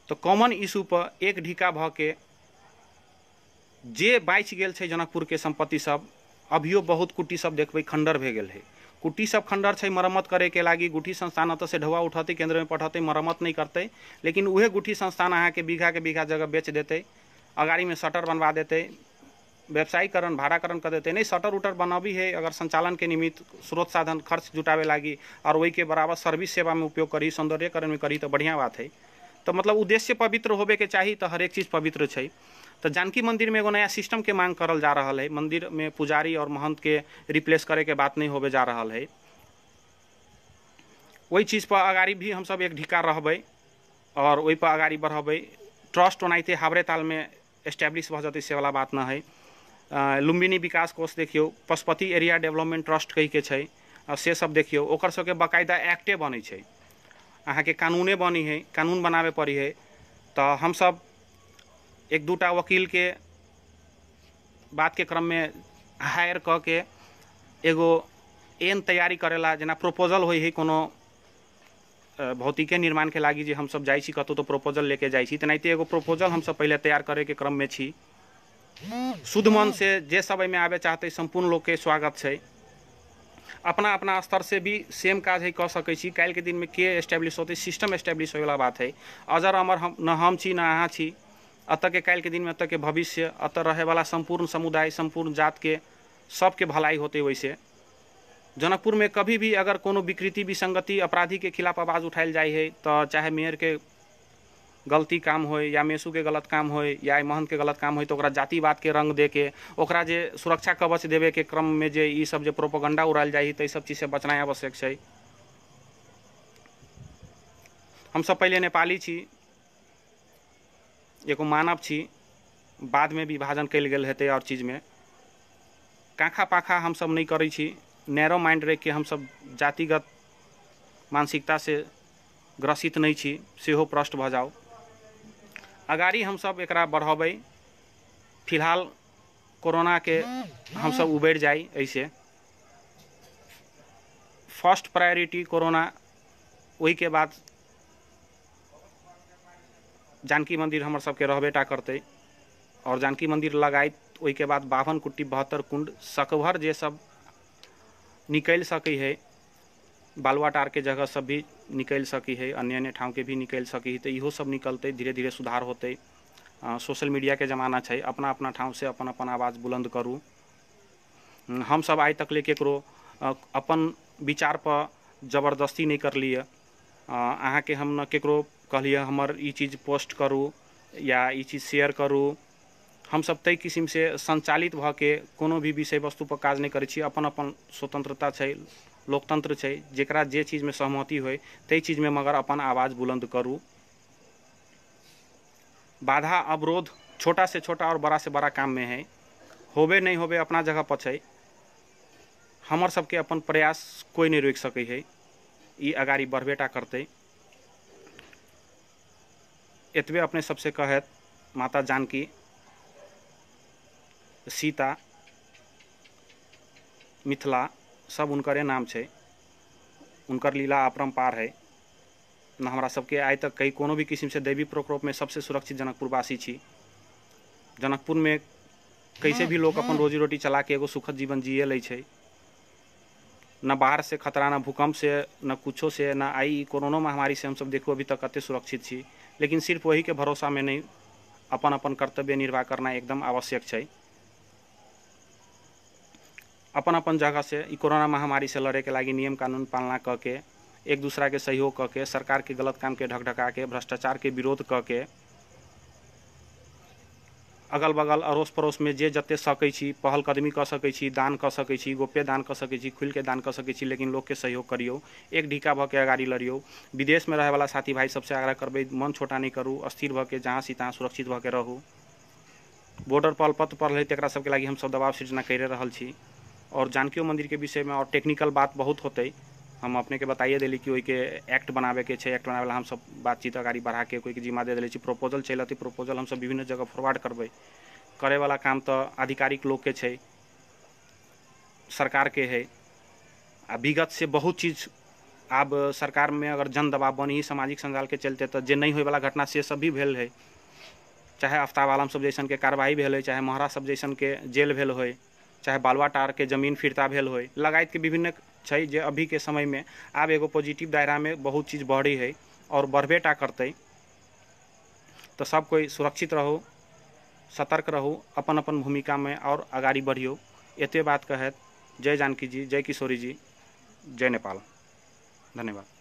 तो कॉमन इशू पर एक ढिका भ के जे बाइच गेल छै जनकपुर के संपत्ति सब, अभियो बहुत कुटी सब देखबै खंडर भे गेल है। कुटी सब खंडर छै, मरम्मत करे के लागी गुठी संस्थान अत से ढौआ उठते, केंद्र में पठते, मरम्मत नहीं करते, लेकिन उहे गुठी संस्थान अहाँ के बीघा जगह बेच देते अगाड़ी में शटर बनवा देते, व्यवसायीकरण भाड़ाकरण कर देते, नहीं शटर उटर बनाबी है अगर संचालन के निमित्त स्रोत साधन खर्च जुटावे लागी और वही के बराबर सर्विस सेवा में उपयोग करी, सौंदर्यकरण में करी तो बढ़िया बात है। तो मतलब उद्देश्य पवित्र होबे के चाहिए, तो हर एक चीज़ पवित्र है। तो जानकी मंदिर में एगो नया सिस्टम के मांग करल जा रहा है। मंदिर में पुजारी और महंत के रिप्लेस करे के बात नहीं होबे जा रहा है। वही चीज़ पर अगाड़ी भी हम सब एक ढिका रहबै और वही पर अगाड़ी बढ़बै। ट्रस्ट ओनाहिते हावड़े ताल में एस्टेब्लिश भ जतै से वाला बात न है। लुम्बिनी विकास कोष देखियो, पशुपति एरिया डेवलपमेंट ट्रस्ट कही के छै, से सब देखियो, ओकर सबके बाकायदा एक्टे बनै छै, अहाँ के कानूने बनी है, कानून बनावे पड़ी है। तो हम सब एक दूटा वकील के बात के क्रम में हायर क के एगो एन तैयारी करेला, जना प्रोपोजल होई है कोनो भौतिके निर्माण के लागी, जे हम सब जाइ छी कतौ तो प्रोपोजल लेके जाइ छी, तेनाहिते एगो प्रोपोजल हम सब पहले तैयार करे के क्रम में छी। शुद्ध मन से जे सब में आवे चाहते संपूर्ण लोग के स्वागत है। अपना अपना स्तर से भी सेम काज है कह सकै छी। काल्हि के दिन में के एस्टेब्लिश होते, सिस्टम एस्टेब्लिश होय वाला बात है। अजर अमर हम न हम छी न अहाँ छी। अतः के काल्हि के दिन में, अतः के भविष्य, अतः रहे वाला संपूर्ण समुदाय, संपूर्ण जात के सबके भलाई होते। वैसे जनकपुर में कभी भी अगर कोनो विकृति विसंगति अपराधी के खिलाफ आवाज उठायल जाए है, तो चाहे मेयर के गलती काम हो या मेसू के गलत काम हो या महंत के गलत काम हो, तो ओकरा जातिवाद के रंग दे के ओकरा जे सुरक्षा कवच देवे के क्रम में जे ई सब जे प्रोपोगंडा उड़ायल जाए, तो सब चीज से बचना आवश्यक है। हम सब पहले नेपाली छी, एगो मानव छी, बाद में विभाजन कल गेल हेतै और चीज में काखा पाखा हम सब नहीं करै छी। नैरो माइंड रख के हम सब जातिगत मानसिकता से ग्रसित नहीं छी, सेहो प्रश्न भ जाओ। अगाड़ी हम सब एकरा बढ़ाबै। फिलहाल कोरोना के हम सब उबैर जाई। ऐसे फर्स्ट प्रायोरिटी कोरोना, वही के बाद जानकी मंदिर हमर सबके रहबेटा करते। और जानकी मंदिर लगाइत वही के बाद 52 कुटी 72 कुंड सकभर जे सब निकल सकी है, बालुआटार के जगह सब भी निकल सकी है, अन्य अन्य ठाव के भी निकल सकी है। तो इहो सब निकलते, धीरे धीरे सुधार होते। सोशल मीडिया के जमाना है, अपना अपना ठाव से अपन अपन आवाज़ बुलंद करूँ। हम सब आज तक ले केकरो अपन विचार पर जबरदस्ती नहीं कर लिए। अहाँ के हम न केकरो कहलिए हमर ई चीज़ पोस्ट करूँ या ई चीज़ शेयर करूँ। हम सब तय किस्म से संचालित भ के कोनो भी विषय वस्तु पर काज नहीं करै छी। अपन अपन स्वतंत्रता है, लोकतंत्र है, जेकरा जे चीज में सहमति हो तई चीज में मगर अपन आवाज बुलंद करूँ। बाधा अवरोध छोटा से छोटा और बड़ा से बड़ा काम में है, होबे नहीं होबे अपना जगह पर है। हमर सबके अपन प्रयास कोई नहीं रोक सके है, ई अगाड़ी बढ़बेटा करते। एतबे अपने सबसे कहत, माता जानकी, सीता, मिथिला सब उनकरे नाम है, उनकर लीला अपरंपार है। न हमरा सबके आइ तक कई कोनो भी किस्म से दैवी प्रकोप में सबसे सुरक्षित जनकपुरवासी छी। जनकपुर में कैसे भी लोग अपन रोजी रोटी चला के एगो सुखद जीवन जिए ले छै। न बाहर से खतरा, न भूकंप से, न कुछो से, न आई कोरोना महामारी से हम सब देखो अभी तक कते सुरक्षित छी। लेकिन सिर्फ वही के भरोसा में नहीं, अपन अपन कर्तव्य निर्वाह करना एकदम आवश्यक है। अपन अपन जगह से ई कोरोना महामारी से लड़े के लागी नियम कानून पालना क के, एक दूसरा के सहयोग क के, सरकार के गलत काम के ढकढका के, भ्रष्टाचार के विरोध क के, अगल बगल अड़ोस पड़ोस में जे जते सकै छी पहल कदमी क सकै छी, दान क सकै छी, गोप्य दान क सकै छी, खुल के दान क सकै छी। लेकिन लोग के सहयोग करियो, एक ढिका भ के अगाड़ी लड़ियो। विदेश में रहे वाला साथी भाई सबसे आग्रह करबै, मन छोटा नहीं करू, अस्थिर भ के जहाँ सी तहाँ सुरक्षित भ के रहू। बॉर्डर पर पथ पर रहे तकरा सबके लागी हम सब दबाव सृजना कर रहल छी। और जानकियो मंदिर के विषय में और टेक्निकल बात बहुत होते, हम अपने के बताइए दिली कि वही के एक्ट बनावे के छै। एक्ट बनावे ला हम सब बातचीत अगाड़ी बढ़ा के कोई के जिम्मा दे दिले छी। प्रोपोजल चलते, प्रोपोजल हम सब विभिन्न जगह फॉरवर्ड करबै। करे वाला काम तो आधिकारिक लोग के छै, सरकार के है। आ विगत से बहुत चीज अब सरकार में अगर जन दबाव बनी, सामाजिक संजाल के चलते तो जे नहीं होय वाला घटना से सब भी भेल है। चाहे आफ्ताब आलम सब जैसन के कार्रवाई भेल है, चाहे महरा सब जैसन के जेल भेल हो, चाहे बालुआटार के जमीन फिरता भेल हो, लगायत के विभिन्न छै जे अभी के समय में आब एगो पॉजिटिव दायरा में बहुत चीज़ बढ़ी है और बढ़बेटा करते। तो सब कोई सुरक्षित रहो, सतर्क रहू, अपन अपन भूमिका में और आगाड़ी बढ़ियो। एते बात कहत जय जानकी जी, जय किशोरी जी, जय नेपाल। धन्यवाद।